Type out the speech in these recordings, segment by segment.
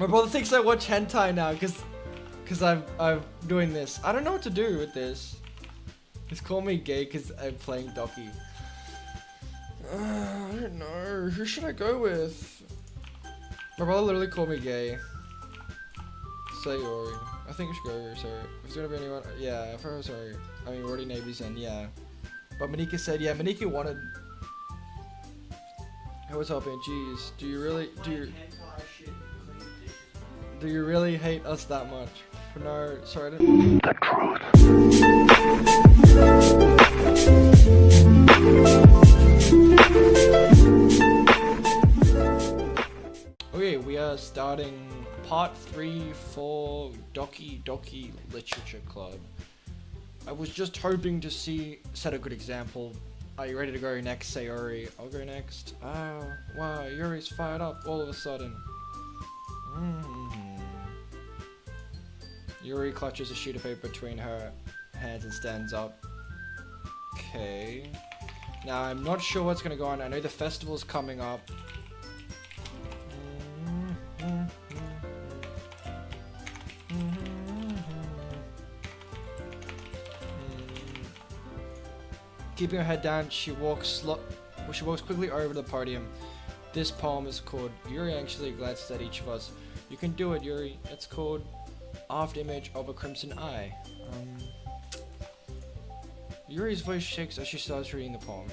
My brother thinks I watch hentai now, cause I'm doing this. I don't know what to do with this. He's calling me gay cause I'm playing Doki. I don't know. Who should I go with? My brother literally called me gay. Sayori. I think we should go with Sayori. If there's gonna be anyone, yeah, for Sayori. I mean, we're already neighbors and yeah. But Manika said, yeah, Manika wanted. I was helping. Jeez, do you really hate us that much? No, sorry. I didn't. The truth. Okay, we are starting part 3 for Doki Doki Literature Club. I was just hoping to set a good example. Are you ready to go next, Sayori? I'll go next. Oh, wow, Yuri's fired up all of a sudden. Yuri clutches a sheet of paper between her hands and stands up. Okay. Now, I'm not sure what's going to go on. I know the festival's coming up. Keeping her head down, she walks quickly over to the podium. This poem is called Yuri anxiously glances at each of us. You can do it, Yuri. It's called Afterimage of a Crimson Eye. Yuri's voice shakes as she starts reading the poem.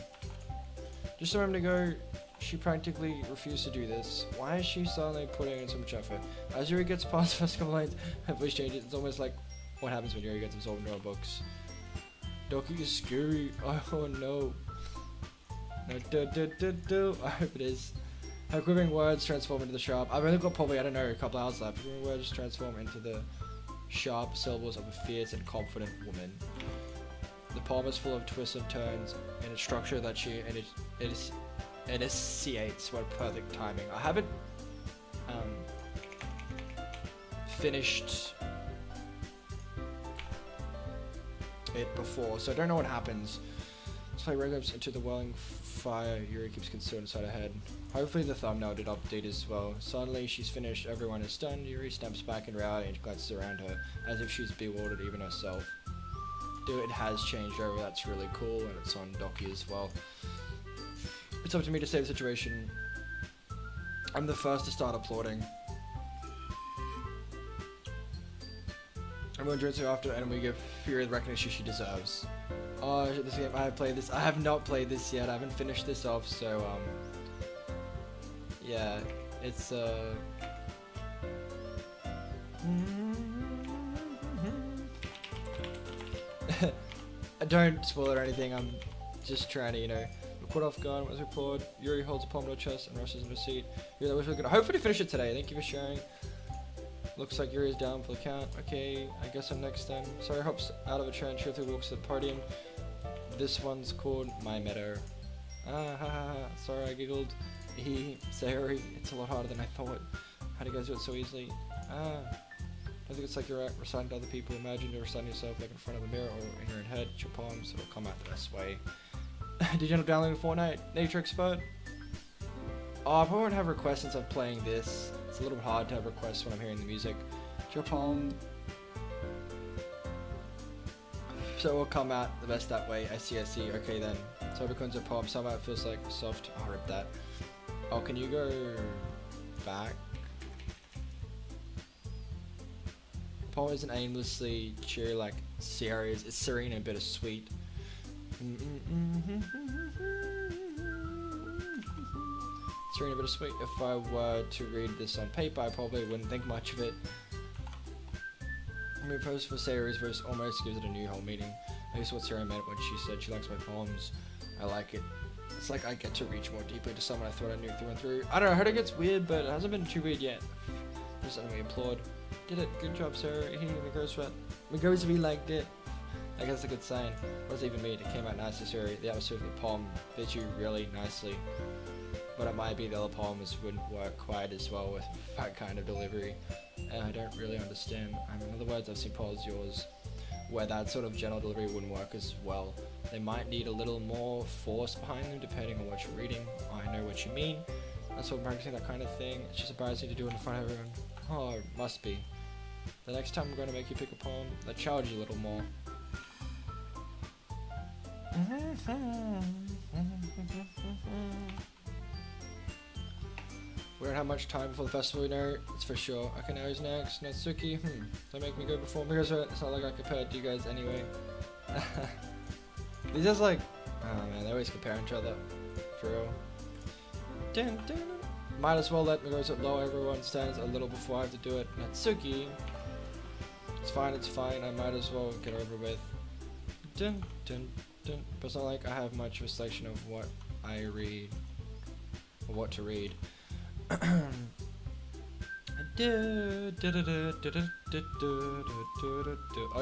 Just a moment ago, she practically refused to do this. Why is she suddenly putting in so much effort? As Yuri gets past the first couple lines, her voice changes. It's almost like what happens when Yuri gets absorbed into our books. Doki is scary. Oh no. No, I hope it is. Her quivering words transform into the sharp. I've only got probably, I don't know, a couple hours left. Her quivering words transform into the sharp syllables of a fierce and confident woman. The poem is full of twists and turns in a structure that she enunciates with perfect timing. I haven't finished it before, so I don't know what happens. Let's play Megrubbieswet into the whirling fire. Yuri keeps concealed inside her head. Hopefully the thumbnail did update as well. Suddenly she's finished, everyone is stunned. Yuri snaps back in reality and glances around her, as if she's bewildered even herself. Dude, it has changed over, that's really cool, and it's on Doki as well. It's up to me to save the situation. I'm the first to start applauding. Everyone joins her after, and we give Fury the recognition she deserves. Oh, this game, I have played this. I have not played this yet. I haven't finished this off, so, yeah, it's, don't spoil it or anything. I'm just trying to, we're caught off guard. Was report. Yuri holds a palm to her chest and rushes into her seat. Yuri, that was really good. Hopefully finish it today. Thank you for sharing. Looks like Yuri is down for the count. Okay, I guess I'm next then. Sorry, hops out of a chair and cheerfully walks to the podium. This one's called My Meadow. Ah, ha ha ha. Sorry, I giggled. Sayori, it's a lot harder than I thought. How do you guys do it so easily? Ah. I think it's like you're reciting to other people. Imagine you're reciting yourself like in front of a mirror or in your own head. It's your poems, it'll come out the best way. Did you end up downloading Fortnite? Nature Expert? Oh, I probably won't have requests since I'm playing this. It's a little bit hard to have requests when I'm hearing the music. It's your poem. So it will come out the best that way. I see. Okay then. So it becomes a poem. Somehow it feels like soft. I'll rip that. Oh, can you go back? The poem isn't aimlessly cheery like Sierra's. It's serene and bittersweet. Serene and bittersweet. If I were to read this on paper, I probably wouldn't think much of it. I mean, post for Sayori's voice almost gives it a new whole meaning. I guess what Sayori meant when she said she likes my poems. I like it. It's like I get to reach more deeply to someone I thought I knew through and through. I don't know, I heard it gets weird, but it hasn't been too weird yet. Just we applaud. Did it, good job, Sayori. Megrubbieswet. Megrubbieswet liked it. I guess that's a good sign. What does it even mean? It came out nicely, Sayori. The atmosphere of the poem fits you really nicely. But it might be the other poems wouldn't work quite as well with that kind of delivery. And I don't really understand. In other words, I've seen poems yours where that sort of general delivery wouldn't work as well. They might need a little more force behind them depending on what you're reading. I know what you mean. That's what I'm practicing, that kind of thing. It's just embarrassing to do it in front of everyone. Oh, it must be. The next time I'm going to make you pick a poem that challenge you a little more. We don't have much time before the festival, you know, it's for sure. Okay, now who's next? Natsuki? Don't make me go before Megrubbieswet. It's not like I compared to you guys anyway. These guys like, oh man, they always compare each other. For real. Dun, dun. Might as well let Megrubbieswet low. Everyone stands a little before I have to do it. Natsuki. It's fine, I might as well get over with. Dun, dun, dun. But it's not like I have much of a selection of what I read. Or what to read. I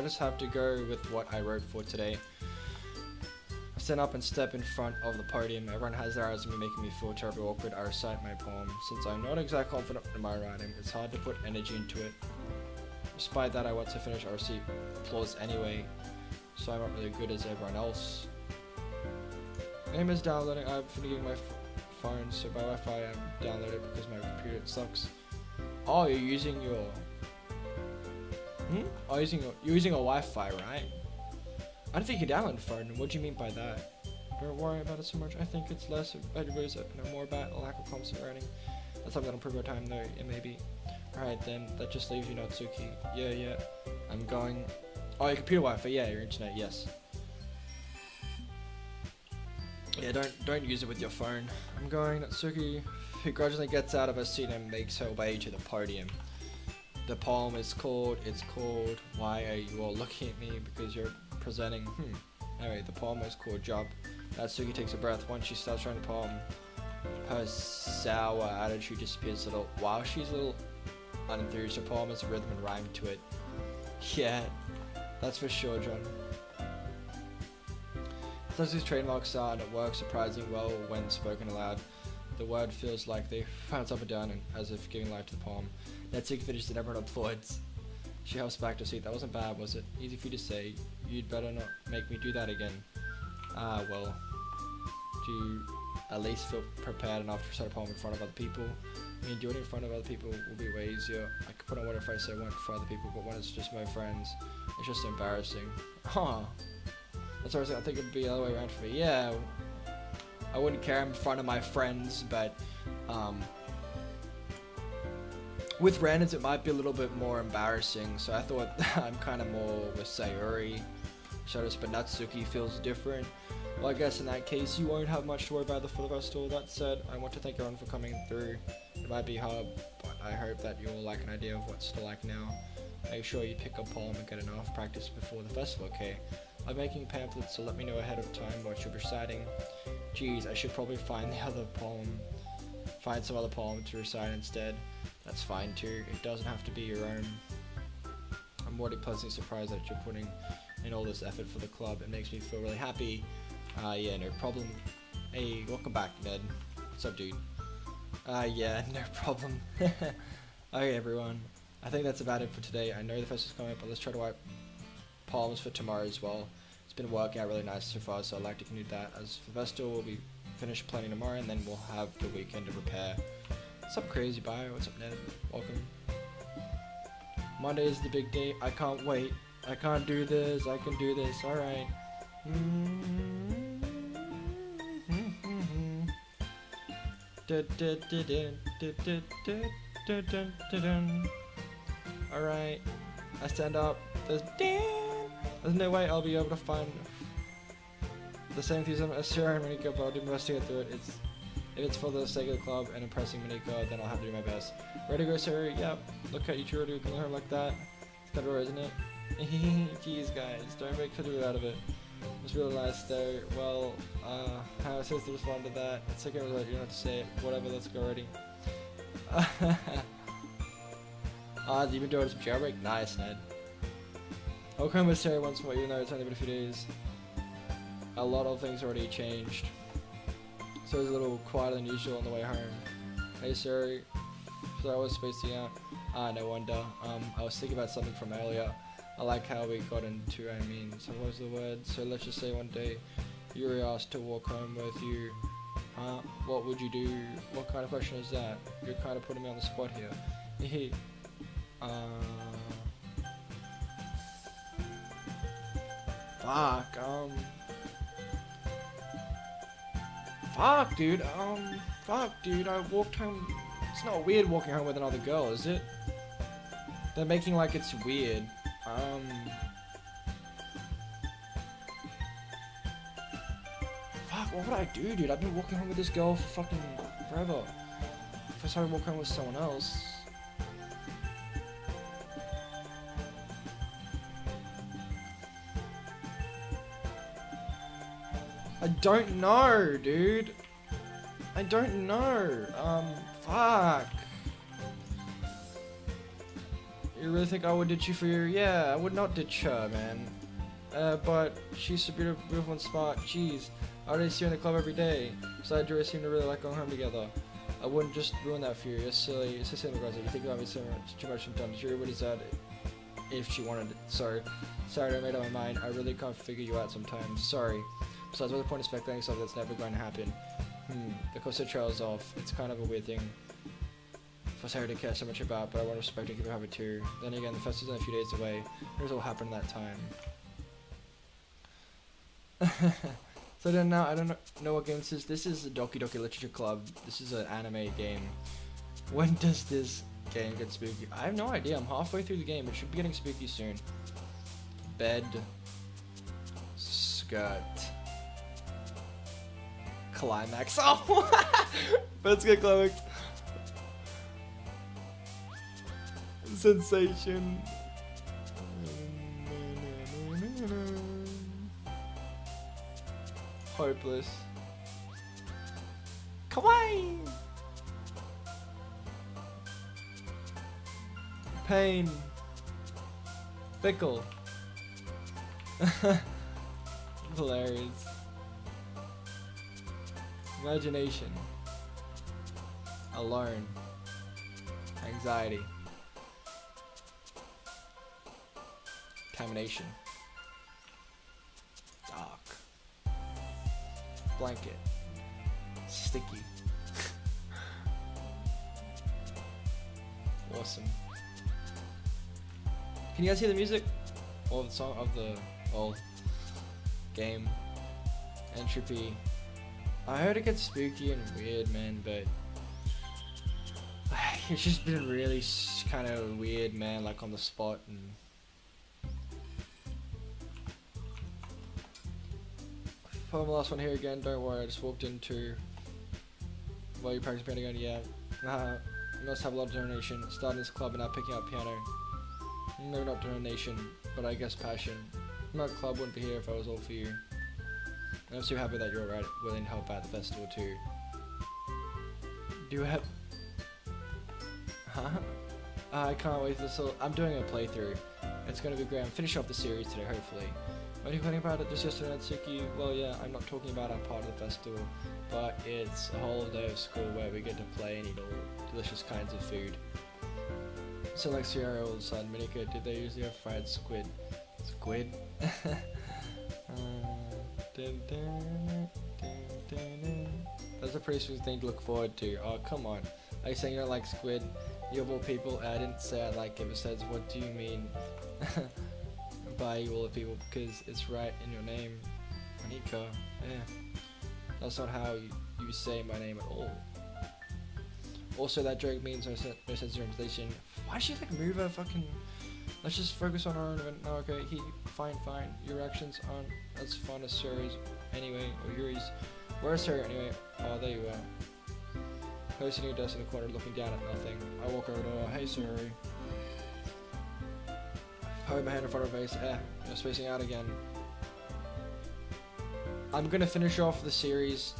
just have to go with what I wrote for today. I stand up and step in front of the podium. Everyone has their eyes on me, making me feel terribly awkward. I recite my poem. Since I'm not exactly confident in my writing, it's hard to put energy into it. Despite that, I want to finish. I receive applause anyway, so I'm not really good as everyone else. Aim is downloading. I've been using my phone, so by Wi-Fi I'm downloaded because my computer sucks. Oh, you're using your... Oh, you're using a Wi-Fi, right? I don't think you can download a phone. What do you mean by that? Don't worry about it so much. I think it's less about videos and more about a lack of constant writing. That's something that'll improve our time though, it may be. Alright then, that just leaves you, Natsuki. Yeah. I'm going... Oh, your computer Wi-Fi, yeah, your internet, yes. Yeah, don't use it with your phone. I'm going, Natsuki, who grudgingly gets out of her seat and makes her way to the podium. The poem is called, Why Are You All Looking At Me? Because you're presenting, Anyway, the poem is called Job. Natsuki takes a breath. Once she starts writing the poem, her sour attitude disappears a little. While she's a little unenthused, her poem has a rhythm and rhyme to it. Yeah, that's for sure, John. Natsuki's trademarks are, and it works surprisingly well when spoken aloud. The word feels like they bounce up and down and as if giving life to the poem. Natsuki finishes and everyone applauds. She helps back to her seat. That wasn't bad, was it? Easy for you to say. You'd better not make me do that again. Well. Do you at least feel prepared enough to recite a poem in front of other people? I mean, doing it in front of other people will be way easier. I could put on what if I say one for other people, but when it's just my friends, it's just embarrassing. Huh. That's what I think it'd be the other way around for me. Yeah. I wouldn't care in front of my friends, but, with randoms it might be a little bit more embarrassing, so I thought I'm kind of more with Sayori. But Natsuki feels different. Well, I guess in that case you won't have much to worry about for the festival. That said, I want to thank everyone for coming through. It might be hard, but I hope that you will like an idea of what's to like now. Make sure you pick a poem and get enough practice before the festival, okay? I'm making pamphlets, so let me know ahead of time what you'll be reciting. Geez, I should probably find some other poem to recite instead. That's fine too, it doesn't have to be your own. I'm already pleasantly surprised that you're putting in all this effort for the club. It makes me feel really happy. Yeah, no problem. Hey, welcome back, Ned. What's up, dude? Yeah, no problem. Okay, everyone. I think that's about it for today. I know the festival's coming up, but let's try to write poems for tomorrow as well. It's been working out really nice so far, so I'd like to continue that. As for the festival, we'll be finished planning tomorrow, and then we'll have the weekend to prepare. What's up, Crazy Bio? What's up, Ned? Welcome. Monday is the big day. I can't wait. I can't do this. I can do this. Alright. Alright. I stand up. There's no way I'll be able to find the same enthusiasm as Sarah and Monika, but I'll do my best to get through it. If it's for the sake of the club and impressing Monika, then I'll have to do my best. Ready to go, Sarah? Yep. Look at you two already looking at her like that. It's kind of rare, isn't it? Jeez, guys, don't make fun out of it. Just realized though, well, how am I supposed to respond to that? It's okay, you don't have to say it. Whatever, let's go already. You've been doing some jailbreak? Nice, Ned. I'll come with Sarah once more, even though it's only been a few days. A lot of things already changed. So it's a little quieter than usual on the way home. Hey, Sarah. So I was spacing out. No wonder. I was thinking about something from earlier. I like how we got into, so what was the word? So let's just say one day Yuri asked to walk home with you. What would you do? What kind of question is that? You're kind of putting me on the spot here. Fuck, fuck, dude, I walked home. It's not weird walking home with another girl, is it? They're making like it's weird. Fuck, what would I do, dude? I've been walking home with this girl for fucking forever. If I started walking home with someone else. I don't know, dude. I don't know. Fuck. You really think I would ditch you for your... Yeah, I would not ditch her, man. But she's so beautiful and smart. Jeez. I already see her in the club every day. Besides, you seem to really like going home together. I wouldn't just ruin that for you. You're silly. You're so silly, McGrath. You think about me so much, too much sometimes. Yuri would have said if she wanted it. Sorry, I made up my mind. I really can't figure you out sometimes. Sorry. Besides, what's the point of speculating something that's never going to happen? The course it trails off. It's kind of a weird thing for Sarah to care so much about, but I want to respect and keep it happy too. Then again, the festival's a few days away. Here's what will happen that time. So then now, I don't know what game this is. This is the Doki Doki Literature Club. This is an anime game. When does this game get spooky? I have no idea. I'm halfway through the game. It should be getting spooky soon. Bed. Skirt. Climax. Oh! Let's get climax. Sensation. Hopeless. Kawaii! Pain. Fickle. Hilarious. Imagination. Alone. Anxiety. Contamination. Dark. Blanket. Sticky. Awesome. Can you guys hear the music? Or the song of the old game? Entropy. I heard it gets spooky and weird, man, but it's just been really kind of weird, man, like on the spot. And for the last one here again, don't worry, I just walked into while you practice piano again, yeah. You must have a lot of determination. Starting this club and now picking up piano. Maybe not determination, but I guess passion. My club wouldn't be here if I was all for you. I'm so happy that you're willing to help out the festival too. Do you have... Huh? I can't wait for this. I'm doing a playthrough. It's gonna be great. I'm finishing off the series today, hopefully. What are you talking about it just yesterday at Suki? Well, yeah, I'm not talking about our part of the festival, but it's a whole day of school where we get to play and eat all delicious kinds of food. So like Sierra all of a sudden, Minika, did they usually have fried squid? Squid? That's a pretty sweet thing to look forward to. Oh, come on. Are you saying you don't like squid? You of all people, I didn't say I like it. Besides, what do you mean by you all the people? Because it's right in your name. Monika. Yeah. That's not how you say my name at all. Also, that joke means no sense of translation. Why did she like move her fucking... Let's just focus on our own event. No, okay, fine. Your actions aren't as fun as Suri's anyway, or Yuri's. Where's Suri anyway? Oh, there you are. Posting your desk in the corner, looking down at nothing. I walk over to her. Hey, Suri. Hold my hand in front of her face. You're spacing out again. I'm gonna finish off the series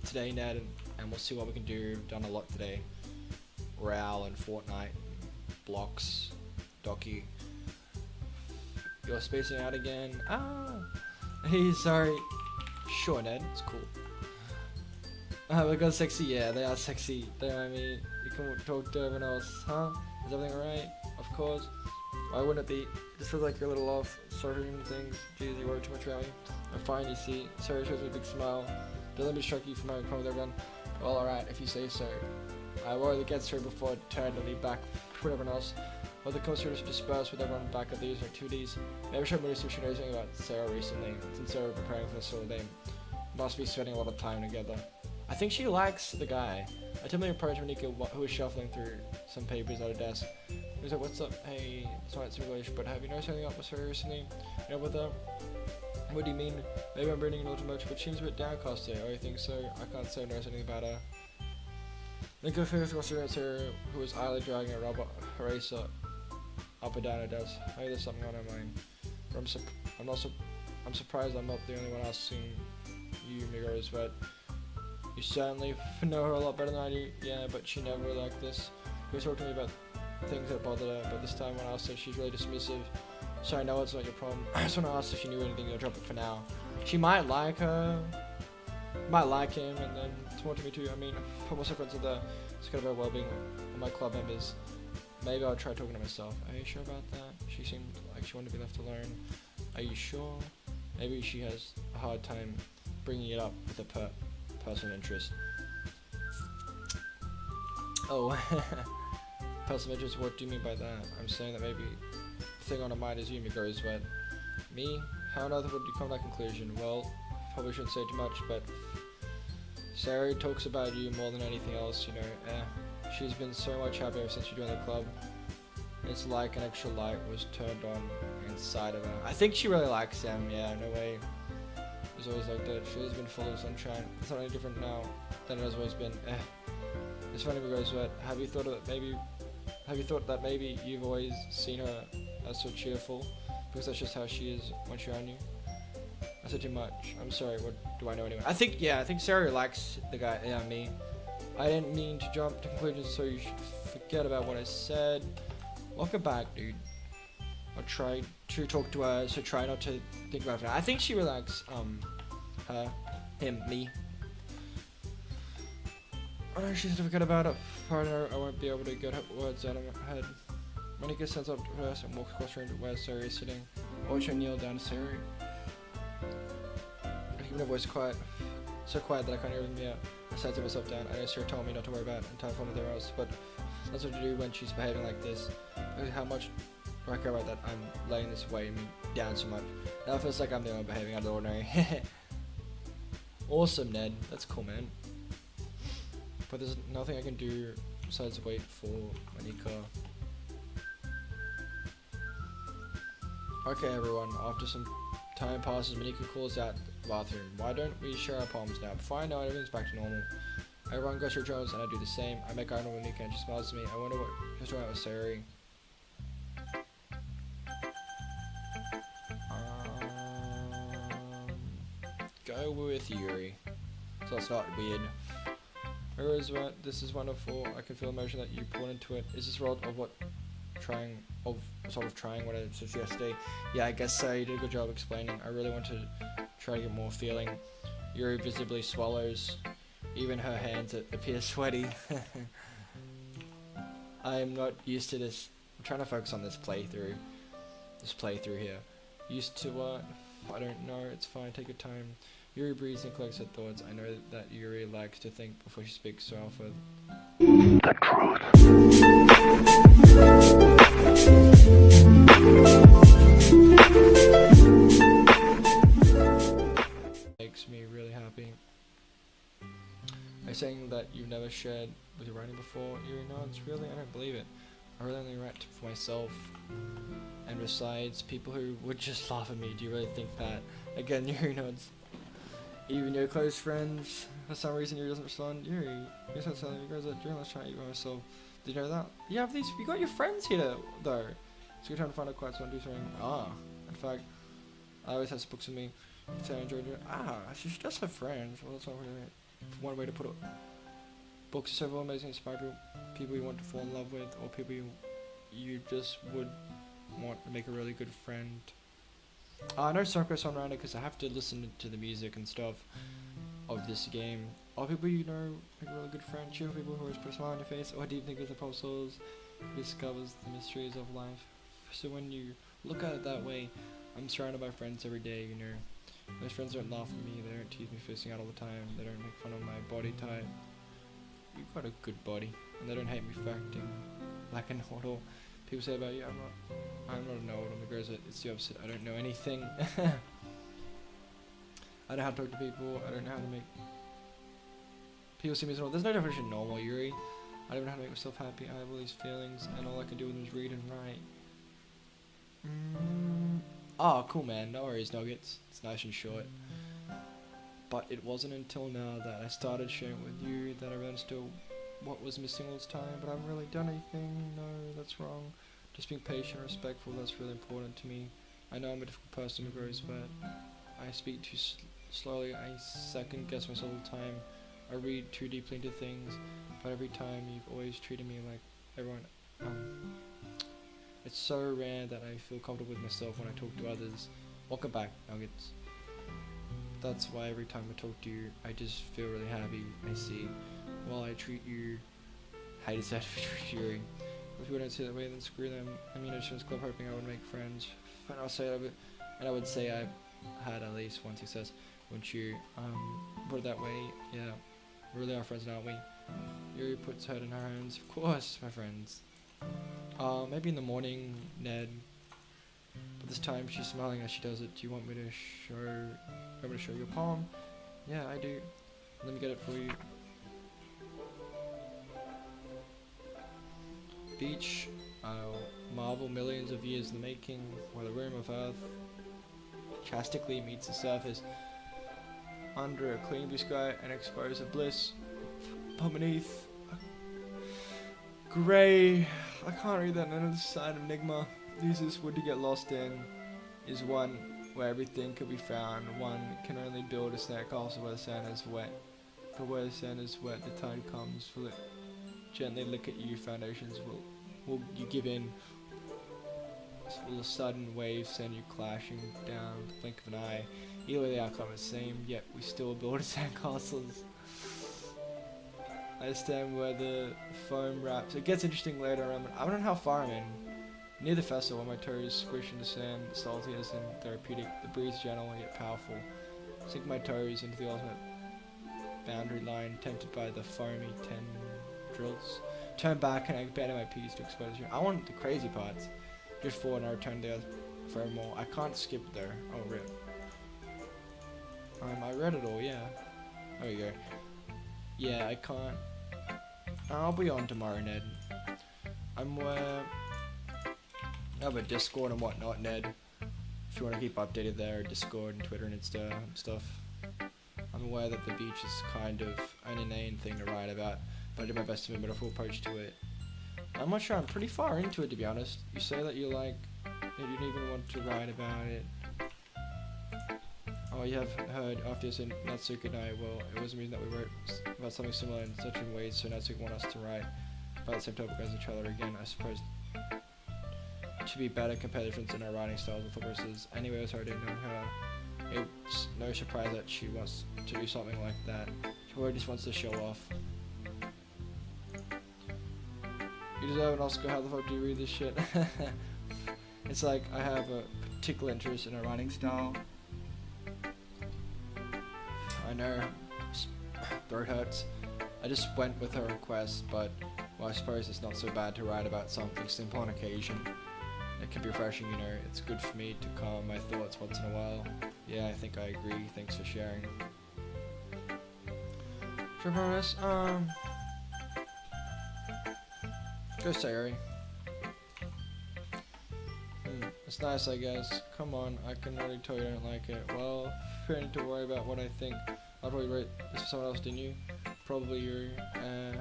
today, Ned, and we'll see what we can do. Done a lot today. Row and Fortnite, blocks. Doki. You're spacing out again. Hey, sorry. Sure, Ned. It's cool. Because sexy, yeah, they are sexy. They know what I mean. You can talk to everyone else, huh? Is everything alright? Of course. Why wouldn't it be? Just feels like you're a little off. Sorry for doing things. Jeez, you worry too much about me. I'm fine, you see. Sarah shows me a big smile. Don't let me shock you from my problem with everyone. Well, alright, if you say so. I worried against her before it turned to lead back for everyone else. While the concerts disperse with everyone back at these activities, maybe should notice if she knows anything about Sarah recently, since they were preparing for the solo they must be spending a lot of time together. I think she likes the guy. I timidly approached Monika, who was shuffling through some papers at her desk. He was like, "What's up? Hey, it's not English, but have you noticed anything up with her recently? You know, with her? What do you mean? Maybe I'm reading a little much, but she seems a bit downcast here. Oh, you think so? I can't say I noticed anything about her." Monika first considered Sarah, who was idly dragging a rubber eraser up and down her desk. Maybe there's something on her mind. But I'm surprised I'm not the only one asking you, Megrubbieswet. You certainly know her a lot better than I do. Yeah, but she never really liked this. She was talking to me about things that bothered her, but this time when I asked her, she's really dismissive. So I know it's not your problem. I just want to ask if she knew anything. I'll drop it for now. She might like her, might like him, and then it's more to me too. I mean, I'm also friends with her. It's kind of about well-being of my club members. Maybe I'll try talking to myself. Are you sure about that? She seemed like she wanted to be left alone. Are you sure? Maybe she has a hard time bringing it up with a personal interest. Oh, personal interest, what do you mean by that? I'm saying that maybe the thing on her mind is you, Megrubbieswet. Me? How on earth would you come to that conclusion? Well, probably shouldn't say too much, but Sarah talks about you more than anything else, you know. She's been so much happier since you joined the club. It's like an extra light was turned on inside of her. I think she really likes him, yeah, no way. It's always like that. She has been full of sunshine. It's not any different now than it has always been. It's funny, Megrubbieswet. Have you thought that maybe you've always seen her as so cheerful? Because that's just how she is when she's around you. I said too much. I'm sorry, what do I know anyway? I think Sarah likes the guy, yeah, me. I didn't mean to jump to conclusions, so you should forget about what I said. Welcome back, dude. I'll try to talk to her, so try not to think about it. I think she really likes, her, him, me. Oh no, she's to forget about it. Pardon her, I won't be able to get her words out of my head. Monika stands up to her and walks across the room to where Sarah is sitting. I watch her kneel down to Sarah. I keep my voice quiet. So quiet that I can't hear me out. I sat myself down. I know Sarah told me not to worry about it and time for with her else, but that's what to do when she's behaving like this. How much do I care about that? I'm laying this weigh me down so much. Now it feels like I'm the only behaving out of the ordinary. Awesome, Ned. That's cool, man. But there's nothing I can do besides wait for Monika. Okay, everyone. After some time passes, Monika calls out the bathroom. Why don't we share our palms now? Before I know it, everything's back to normal. Everyone goes through Jones and I do the same. I make eye contact with Monika and she smiles at me. I wonder what she's talking about with SAYORI. Go with Yuri. So it's not weird. Megrubbieswet, this is wonderful. I can feel emotion that you poured into it. Is this a result of what trying what I said yesterday? Yeah, I guess so. You did a good job explaining. I really want to try to get more feeling. Yuri visibly swallows. Even her hands appear sweaty. I'm not used to this. I'm trying to focus on this playthrough. Here. Used to what? I don't know. It's fine. Take your time. Yuri breathes and collects her thoughts. I know that Yuri likes to think before she speaks, so I'll further. The truth. Makes me really happy. Are you saying that you've never shared with your writing before? Yuri nods. Really? I don't believe it. I really only write for myself. And besides, people who would just laugh at me, do you really think that? Again, Yuri nods. Even your close friends, for some reason Yuri doesn't respond. Yuri, you're so telling me guys that during last trying to eat by myself. Did you know that? You have these, you got your friends here though. It's a good time to find out quiet someone do something. In fact, I always has books with me. So I enjoyed it. So she does have friends. Well, that's not really one way to put it. Books are several amazing, inspiring people you want to fall in love with, or people you just would want to make a really good friend. I know song goes on around it because I have to listen to the music and stuff of this game. Are people you know make a really good friend? Cheerful people who always put a smile on your face, or deep thinkers of pop souls who discovers the mysteries of life. So when you look at it that way, I'm surrounded by friends every day, you know. Those friends don't laugh at me, they don't tease me for sitting out all the time, they don't make fun of my body type. You've got a good body, and they don't hate me for acting like an model. people say about you. I'm not a know-it-all. Megrubbieswet. It's the opposite. I don't know anything. I don't know how to talk to people. I don't know how to make people see me as normal. There's no definition of normal, Yuri. I don't know how to make myself happy. I have all these feelings, and all I can do with them is read and write. Oh, cool, man. No worries, Nuggets. It's nice and short. But it wasn't until now that I started sharing with you that I understood what was missing all this time. But I haven't really done anything. No, that's wrong. Just being patient and respectful, that's really important to me. I know I'm a difficult person, Megrubbieswet. I speak too slowly. I second guess myself all the time. I read too deeply into things. But every time you've always treated me like everyone. It's so rare that I feel comfortable with myself when I talk to others. Welcome back, Nuggets. That's why every time I talk to you, I just feel really happy. I see, while I treat you, I decided to treat you. If people don't see it that way, then screw them. I mean, I was club hoping I would make friends. And I would say I've had at least one success. Wouldn't you? Put it that way, yeah. We really are friends, aren't we? Yuri puts her in her hands. Of course, my friends. Maybe in the morning, Ned. But this time she's smiling as she does it. Do you want me to show you a poem? Yeah, I do. Let me get it for you. Beach, marvel millions of years in the making, where the rim of Earth chastically meets the surface. Under a clean blue sky, an exposed of bliss. But beneath, grey. I can't read that. Another side of enigma. Easiest wood to get lost in is one where everything can be found. One can only build a sandcastle where the sand is wet. But where the sand is wet, the tide comes. Will it gently lick at you? Foundations will you give in? Will a sudden wave send you clashing down with the blink of an eye? Either way, the outcome is the same. Yet we still build sandcastles. I stand where the foam wraps. It gets interesting later. I don't know how far I'm in. Near the festival, my toes squish into sand, salty as in therapeutic. The breeze gentle yet powerful. Sink my toes into the ultimate boundary line, tempted by the foamy tendrils. Turn back and I abandon my piece to exposure. I want the crazy parts. Drift forward and I return there forevermore. I can't skip there. Oh, rip. I read it all, yeah. There we go. Yeah, I can't. I'll be on tomorrow, Ned. I'm I have a Discord and whatnot, Ned. If you want to keep updated there, Discord and Twitter and Insta and stuff. I'm aware that the beach is kind of an inane thing to write about, but I did my best to make a full approach to it. I'm not sure, I'm pretty far into it, to be honest. You say that you like, that you didn't even want to write about it. Oh, you have heard after you said Natsuki and I, well, it was me that we wrote about something similar in such a way, so Natsuki wanted us to write about the same topic as each other again. I suppose it should be better compare the difference in our writing styles and purposes. Anyway, I was already knowing her. It's no surprise that she wants to do something like that. She probably just wants to show off. You deserve an Oscar, how the fuck do you read this shit? It's like, I have a particular interest in her writing style. I know, throat hurts. I just went with her request, but well, I suppose it's not so bad to write about something simple on occasion. It can be refreshing, you know. It's good for me to calm my thoughts once in a while. Yeah, I think I agree. Thanks for sharing. Sure, promise. Go Sayori. It's nice, I guess. Come on, I can already tell you don't like it. Well, if you need to worry about what I think, I probably wrote this for someone else, didn't you? Probably you're, I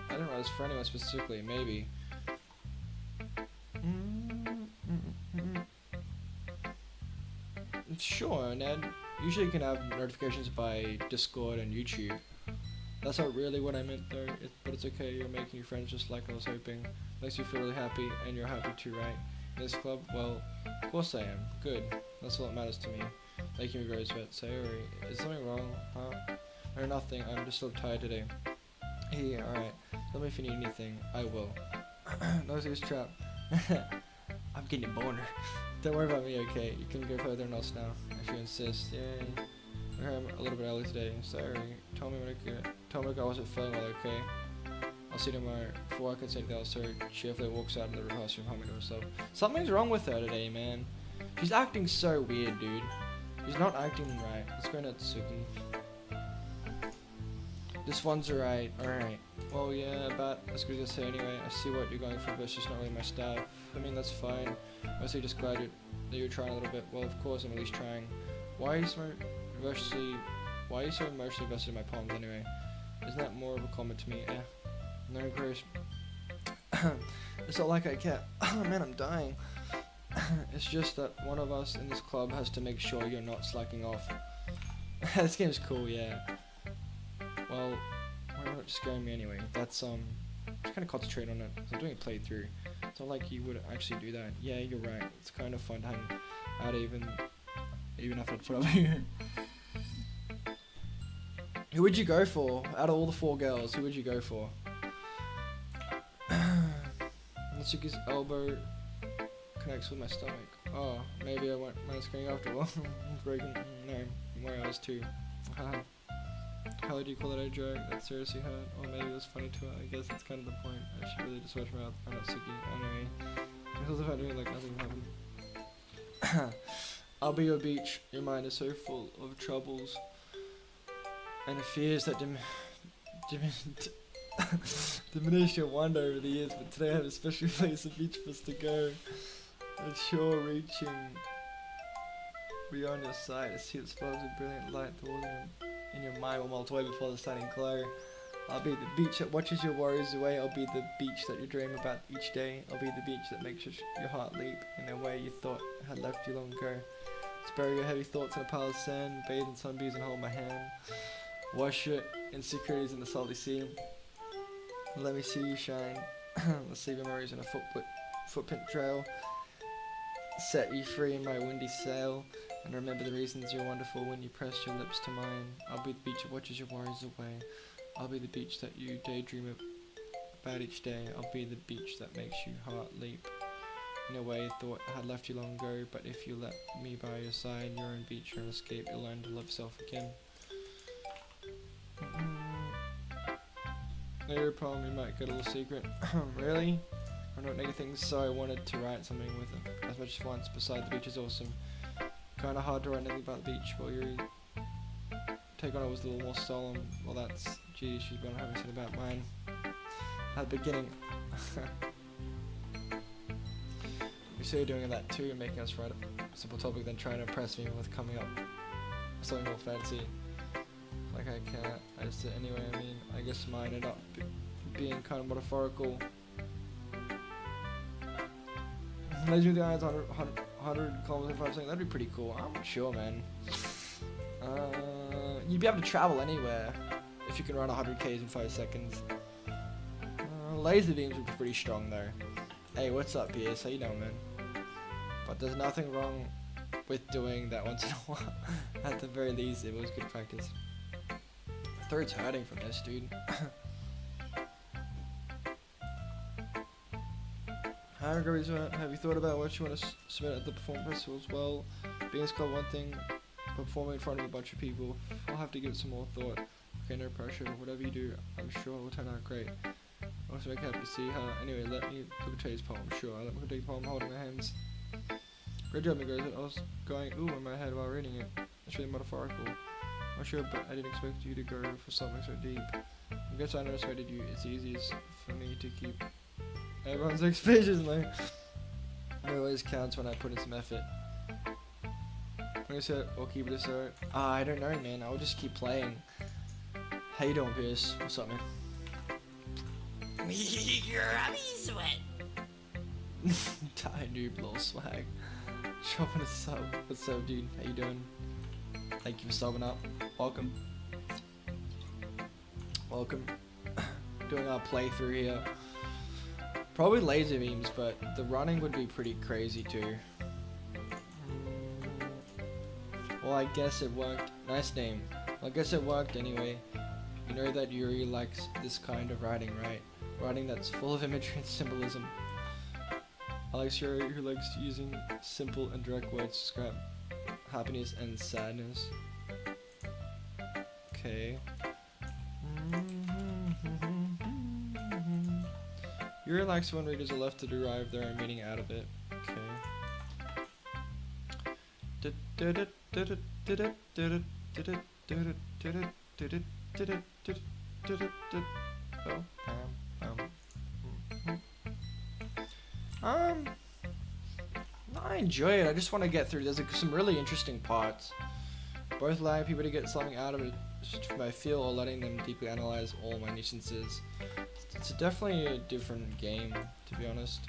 didn't write this for anyone specifically, maybe. Sure, Ned. Usually you can have notifications by Discord and YouTube. That's not really what I meant though, but it's okay, you're making new friends just like I was hoping. Makes you feel really happy, and you're happy too, right? In this club? Well, of course I am. Good. That's all that matters to me. Thank you, Megrubbieswet. Sayori, is something wrong? Huh? No, nothing. I'm just a little tired today. Hey, alright. Tell me if you need anything. I will. No serious trap. I'm getting a boner. Don't worry about me, okay? You can go further than us now, if you insist. Yay. I'm a little bit early today. Sorry. Tell me when I wasn't feeling well, okay? I'll see you tomorrow. Before I can say anything else, so cheerfully walks out of the classroom humming to herself. Something's wrong with her today, man. She's acting so weird, dude. She's not acting right. Let's go Natsuki. This one's alright. Alright. Well, yeah, about as good as I say anyway. I see what you're going for, but it's just not really my style. I mean, that's fine. Mostly just glad that you're trying a little bit. Well, of course, I'm at least trying. Why are you so emotionally invested in my poems anyway? Isn't that more of a comment to me? Eh. No, Grace. It's not like I care. Oh man, I'm dying. It's just that one of us in this club has to make sure you're not slacking off. This game's cool, yeah. Well, why not just scaring me anyway? That's just kind of concentrate on it. I'm doing a playthrough. It's not like you would actually do that. Yeah, you're right. It's kind of fun to hang out even after put up here. Who would you go for? Out of all the 4 girls, who would you go for? Natsuki's elbow connects with my stomach. Oh, maybe I went minus going after all. Breaking. No, more hours too. How do you call that a joke? That seriously hurt. Or maybe it was funny to her. I guess that's kind of the point. I should really just watch my mouth. I'm Natsuki. Anyway, it was about doing like nothing happened. I'll be your beach. Your mind is so full of troubles and fears that diminish your wonder over the years, but today I have a special place, a beach for us to go. It's sure reaching beyond your sight. I see the sparks of brilliant light towards you in your mind will melt away before the starting glow. I'll be the beach that watches your worries away. I'll be the beach that you dream about each day. I'll be the beach that makes your heart leap in a way you thought had left you long ago. Let's bury your heavy thoughts in a pile of sand, bathe in sunbeams and hold my hand. Wash your insecurities in the salty sea. Let me see you shine. Let's leave your memories in a footprint trail. Set you free in my windy sail. And remember the reasons you're wonderful when you press your lips to mine. I'll be the beach that watches your worries away. I'll be the beach that you daydream about each day. I'll be the beach that makes your heart leap in a way you thought had left you long ago. But if you let me by your side, your own beach, your own escape, you'll learn to love yourself again. No problem, we might get a little secret. Really? I don't nigga things, so I wanted to write something with it. As much as once, beside the beach is awesome. Kinda hard to write anything about the beach, while your take on it was a little more solemn. Well, that's, geez, she's better having something about mine. At the beginning. You see you're doing that too, making us write a simple topic, then trying to impress me with coming up with something more fancy. Like I can't, I just did anyway. I mean, I guess mine ended up being kind of metaphorical. Imagine the eyes 100 kilometers in 5 seconds. That'd be pretty cool. I'm not sure, man. You'd be able to travel anywhere if you can run 100 k's in 5 seconds. Laser beams would be pretty strong though. Hey, what's up, Pierce? How you doing, man? But there's nothing wrong with doing that once in a while. At the very least, it was good practice. My throat's hurting from this, dude. Hi, Megrubbieswet. Have you thought about what you want to submit at the performance festival as well? Being a club one thing, but performing in front of a bunch of people, I'll have to give it some more thought. Okay, no pressure. Whatever you do, I'm sure it will turn out great. Also, make happy to see how. Anyway, let me look at today's poem. Sure, I'll let me take the poem holding my hands. Great job, Megrubbieswet. I was going ooh in my head while reading it. It's really metaphorical. I'm sure, but I didn't expect you to go for something so deep. I guess I underestimated you. It's easiest for me to keep everyone's expectations low. It always counts when I put in some effort. I'm gonna say, or keep it a so. I don't know, man. I'll just keep playing. How you doing, Pierce? What's up, man? Megrubbieswet. Die noob, little swag. Dropping a sub. What's up, dude? How you doing? Thank you for subbing up. Welcome. Welcome. Doing our playthrough here. Probably laser beams, but the running would be pretty crazy too. Well, I guess it worked. Nice name. Well, I guess it worked anyway. You know that Yuri likes this kind of writing, right? Writing that's full of imagery and symbolism. I like Yuri who likes using simple and direct words to describe happiness and sadness. Okay. Yuri likes when readers are left to derive their own meaning out of it. I enjoy it. I just want to get through. There's some really interesting parts. Both allowing people to get something out of it from my feel, or letting them deeply analyze all my nuisances. It's definitely a different game, to be honest.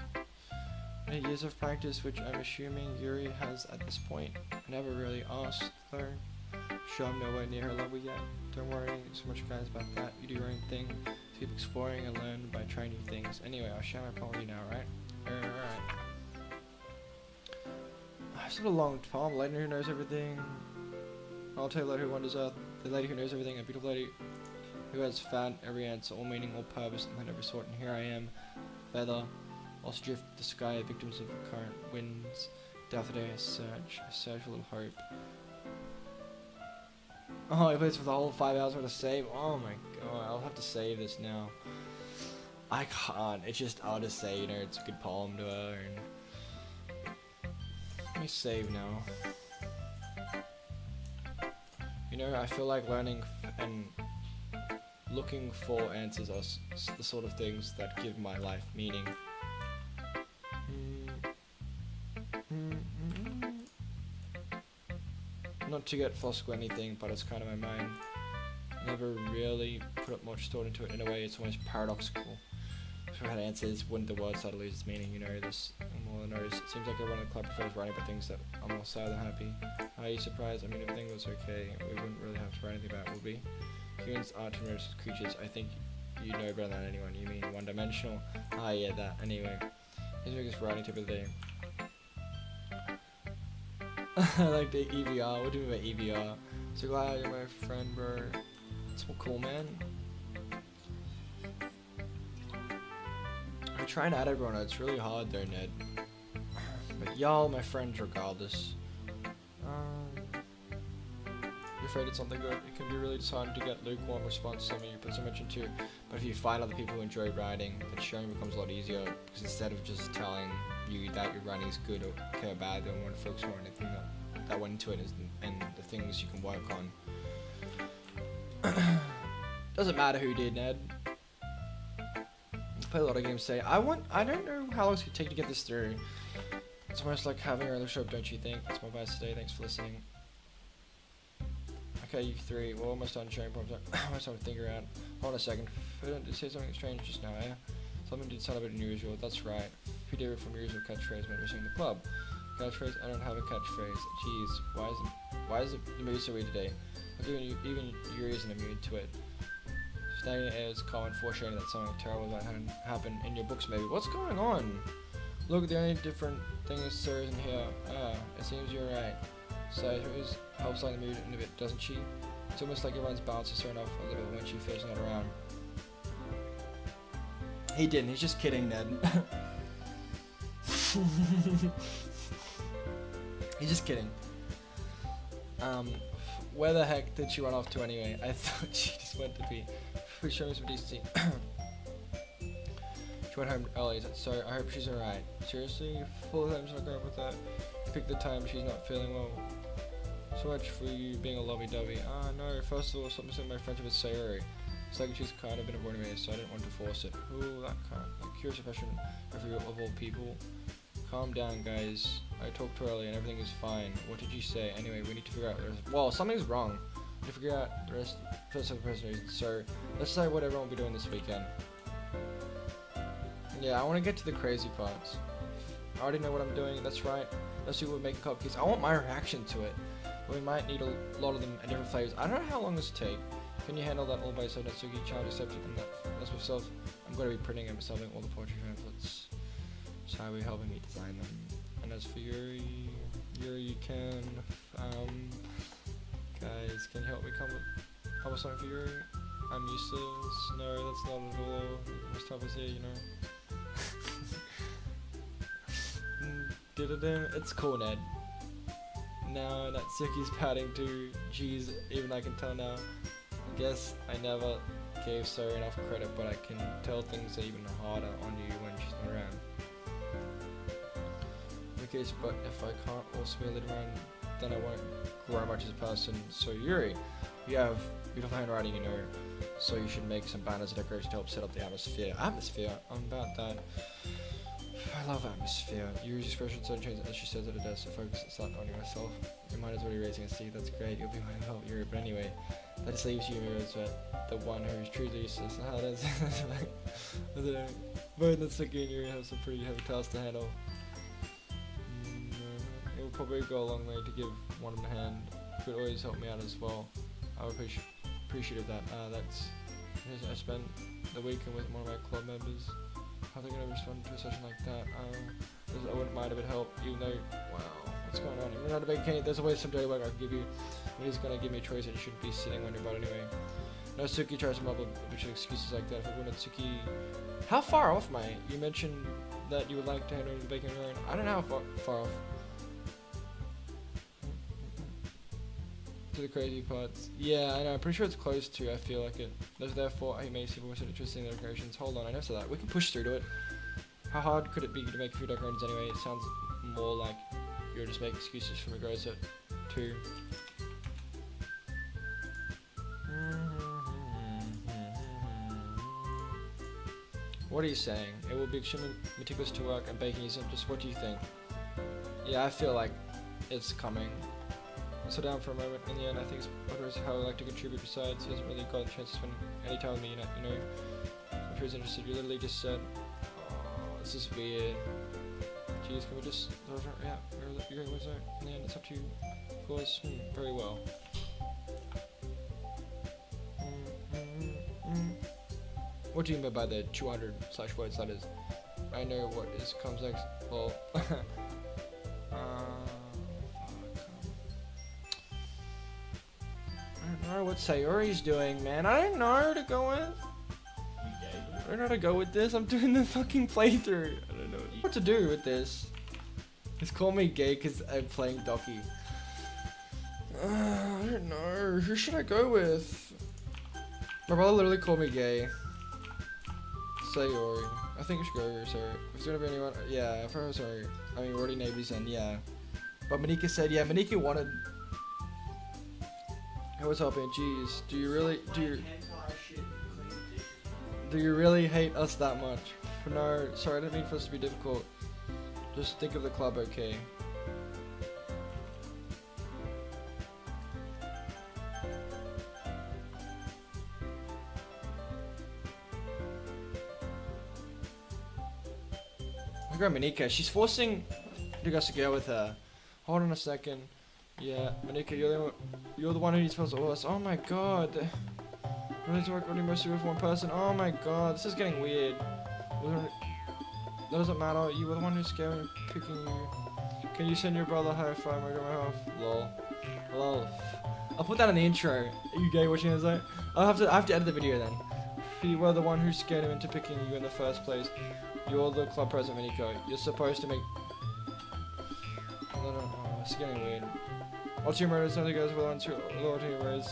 Many years of practice, which I'm assuming Yuri has at this point. I never really asked, though. Sure, I'm nowhere near her level yet. Don't worry so much, guys, about that. You do your own thing. Keep exploring and learn by trying new things. Anyway, I'll share my poem with you now, right? Alright. It's not a long poem. The lady who knows everything. I'll tell you later who wanders earth. The lady who knows everything. A beautiful lady who has found every answer, all meaning, all purpose, and every sort. And here I am, feather, lost drift the sky, victims of current winds. Day after day I search for a little hope. Oh, he plays for the whole 5 hours worth of save. Oh my god, I'll have to save this now. I can't. It's just, I'll just say, you know, it's a good poem to her. And let me save now. You know, I feel like learning and looking for answers are the sort of things that give my life meaning. Not to get philosophical or anything, but it's kind of my mind. Never really put up much thought into it. In a way, it's almost paradoxical. If I had answers, wouldn't the word start to lose its meaning? You know, this more than knows. It seems like everyone in the club prefers writing about things that are more sad than happy. Are you surprised? I mean, if everything was okay, we wouldn't really have to write anything about it, would we? Humans are tremendous creatures. I think you know better than anyone. You mean one-dimensional? Ah, yeah, that. Anyway, here's the biggest writing tip of the day. I like the EVR. What do you mean by EVR? So glad you're my friend, bro. It's so cool, man. I try and add everyone. It's really hard though, Ned. But y'all, my friends, regardless. You're afraid it's something good. It can be really disheartening to get lukewarm response to something you put so much into. But if you find other people who enjoy writing, then sharing becomes a lot easier. Because instead of just telling you that your writing is good or okay or bad, they want to focus more on anything that went into it and the things you can work on. Doesn't matter who did, Ned. Play a lot of games today. I don't know how long it's gonna take to get this through. It's almost like having a other show, don't you think? That's my advice today. Thanks for listening. Okay, you three. We're almost done sharing problems. I'm trying to think around. Hold on a second. I did say something strange just now, eh? Something did sound a bit unusual. That's right. If you did it from your usual catchphrase when missing the club. Catchphrase? I don't have a catchphrase. Jeez, why is the mood so weird today? Even Yuri isn't immune to it. Staying is common foreshadowing that something terrible might happen in your books maybe. What's going on? Look, the only different thing is Sarah's in here. Ah, it seems you're right. So it helps lighten the mood in a bit, doesn't she? It's almost like everyone's balance is thrown off a little when she feels not around. He didn't, he's just kidding, Ned. He's just kidding. Where the heck did she run off to anyway? I thought she just went to pee. Please show me some decency. She went home early, so I hope she's alright. Seriously? Full time's not going with that. Pick the time she's not feeling well. So much for you being a lovey-dovey. Ah, no, first of all, something to my friendship with Sayori. It's like she's kind of been avoiding me, so I didn't want to force it. Ooh, that kind of curious question of all people. Calm down, guys. I talked too early and everything is fine. What did you say? Anyway, we need to figure out the rest. Well, something's wrong. We need to figure out the rest first of the person. So, let's decide what everyone will be doing this weekend. Yeah, I want to get to the crazy parts. I already know what I'm doing, that's right. Let's see what we're making cupcakes. I want my reaction to it. We might need a lot of them and different flavors. I don't know how long this will take. Can you handle that all by yourself, Natsuki? Challenge accepted and that's myself. I'm going to be printing and selling all the poetry pamphlets. So how are you helping me design them? And as for Yuri, you can, guys, can you help me come with something for Yuri? I'm useless. No, that's not at all. Must help us here, you know. It's cool, Ned. Now Natsuki's pouting too. Jeez, even I can tell now. I guess I never gave Sayori enough credit, but I can tell things are even harder on you when she's not around. Okay, but if I can't also be a lead around, then I won't grow much as a person. So Yuri, you have beautiful handwriting, you know, so you should make some banners and decorations to help set up the atmosphere. Atmosphere? I'm about that. I love atmosphere. Yuri's expression so changed as she says at her desk. So focus on start owning myself. Your mind is already raising a seed. That's great. You'll be my help, Yuri. But anyway, that just leaves you, Megrubbieswet, the one who's truly useless. How does I don't know. Both Natsuki and Yuri have some pretty heavy tasks to handle. It will probably go a long way to give one of them a hand. You could always help me out as well. I would appreciate that. I spent the weekend with one of my club members. How are they going to respond to a session like that? I wouldn't mind if it helped, even though, wow, what's going on? Even though there's always some dirty work I can give you. But he's going to give me a choice and you shouldn't be sitting on your butt anyway. Natsuki tries to muddle a bunch of excuses like that. If I were Natsuki, how far off, mate? You mentioned that you would like to handle the baking on your own. I don't know how far off. To the crazy parts. Yeah, I know. I'm pretty sure it's close to. I feel like it. Therefore, I may see more interesting in the decorations. Hold on, I know that. We can push through to it. How hard could it be to make a few decorations anyway? It sounds more like you're just making excuses for Megrubbieswet too. What are you saying? It will be extremely meticulous to work and baking isn't. Just what do you think? Yeah, I feel like it's coming. Sit down for a moment. In the end, I think it's better how I like to contribute. Besides, he hasn't really got a chance to spend any time with me. You know, if he was interested, you literally just said, "Oh, this is weird." Jeez, can we just? Yeah, you're going with it. In the end, it's up to you. Of course, very well. What do you mean by the 200/words? That is, I know what comes next. Well. I don't know what Sayori's doing, man. I don't know where to go with. I don't know how to go with this. I'm doing the fucking playthrough. I don't know what to do with this. Just call me gay because I'm playing Doki. I don't know. Who should I go with? My brother literally called me gay. Sayori. I think we should go with Sayori. If there's gonna be anyone, yeah. If I was sorry. I mean, we're already neighbors, and yeah. But Monika said, yeah. Monika wanted. Hey, what's up, man? Jeez, do you really hate us that much? No, sorry, I didn't mean for us to be difficult. Just think of the club, okay? Look at Monika, she's forcing you guys to go with her. Hold on a second. Yeah, Monika, you're the one who needs to all us. Oh my god. I need to work only mostly with one person. Oh my god, this is getting weird. That doesn't matter. You were the one who's scaring and picking you. Can you send your brother high five? I got my health. Lol. Lol. I'll put that in the intro. Are you gay watching this though? I have to edit the video then. You were the one who scared him into picking you in the first place. You're the club president, Monika. You're supposed to make. Oh, it's getting weird. What's your murders? None of the guys will answer loyalty ways.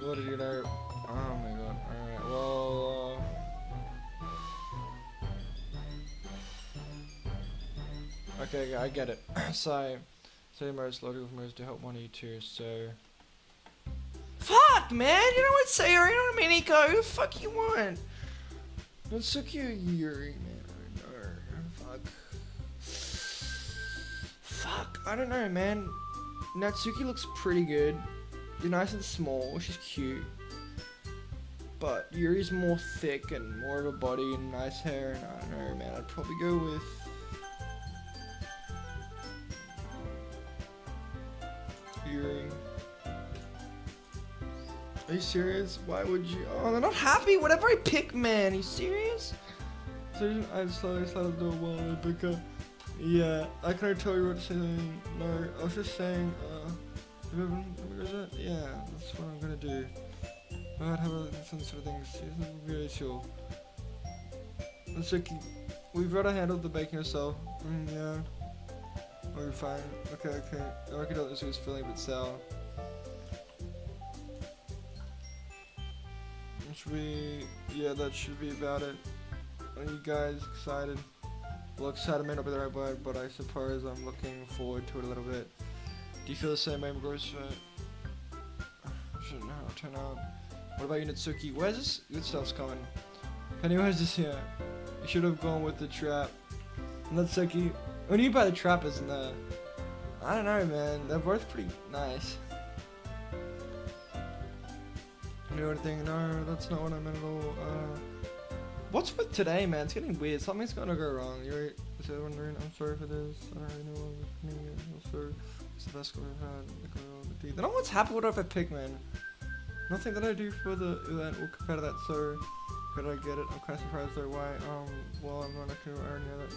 What did you know? Oh my god. Alright, well. Okay, I get it. So your most logical moves to help one of you two, so. Fuck, man! You know what, Sayori? You know what, Monika? Who the fuck you want? Natsuki or Yuri, man. I don't know. Fuck, I don't know, man. Natsuki looks pretty good. You're nice and small, she's cute. But Yuri's more thick and more of a body and nice hair, and I don't know, man. I'd probably go with Yuri. Are you serious? Why would you? Oh, they're not happy. Whatever I pick, man. Are you serious? So I slowly started to do a wall because. Yeah, I couldn't tell you what to say. No, I was just saying, yeah, that's what I'm gonna do. I'd have some sort of things. It's really chill. It's like, we've got to handle the baking yourself. Yeah. Oh, you're fine. Okay. I can tell this was feeling a bit sour. yeah, that should be about it. Are you guys excited? Well, excited may not be the right word, but I suppose I'm looking forward to it a little bit. Do you feel the same way, Megrubbieswet? I shouldn't know how to turn out. What about you, Natsuki? Where's this good stuff's coming? Pennywise is here. You should have gone with the trap. Natsuki, what do you buy the trap, isn't there? I don't know, man. They're both pretty nice. You know anything? No, that's not what I meant at all. What's with today, man? It's getting weird. Something's gonna go wrong. You're right. Is everyone wondering? I'm sorry for this. I don't really know what's happening. Also, it's the best score I've had. I don't know what's happened with over Pigman. Nothing that I do for the event will compare to that, so good I get it. I'm kind of surprised though why. Well, I'm not actually already know that.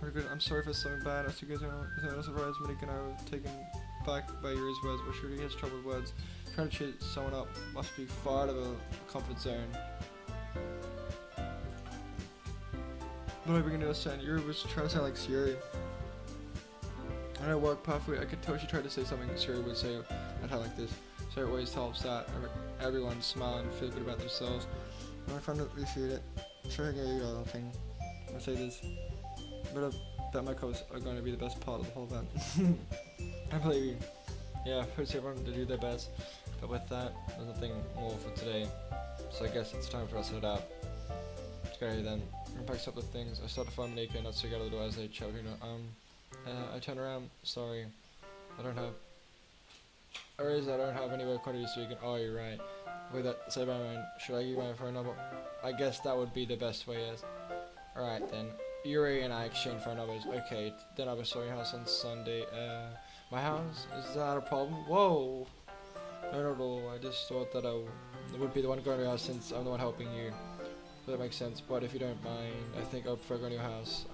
Very good. I'm sorry for something bad. As you guys know, it's not a surprise. Minikin I was taken back by Yuri's words, but sure he has trouble with words. Trying to cheer someone up must be far out of a comfort zone. What am I beginning to understand? Yuri was trying to sound like Sayori. I know work perfectly. I could tell she tried to say something Sayori would say at her like this. So it always helps that everyone smile and feel good about themselves. And I find to appreciate it. Sure, I get you all thing. I say this, but I bet my coats are going to be the best part of the whole event. I believe you. Yeah, puts everyone to do their best. But with that, there's nothing more for today. So I guess it's time for us to head out. Okay then. I packed up the things. I started to find Nika and not to get out of the door as they chat. I turn around. Sorry, I don't have. Or is I don't have any work quantities so you can. Oh, you're right. With that said, should I give my phone number? I guess that would be the best way. Yes. All right then. Yuri and I exchange phone numbers. Okay. Then I saw your house on Sunday. My house? Is that a problem? Whoa. No, not at all. I just thought that I would be the one going to your house since I'm the one helping you. So that makes sense. But if you don't mind, I think I would prefer going to your house.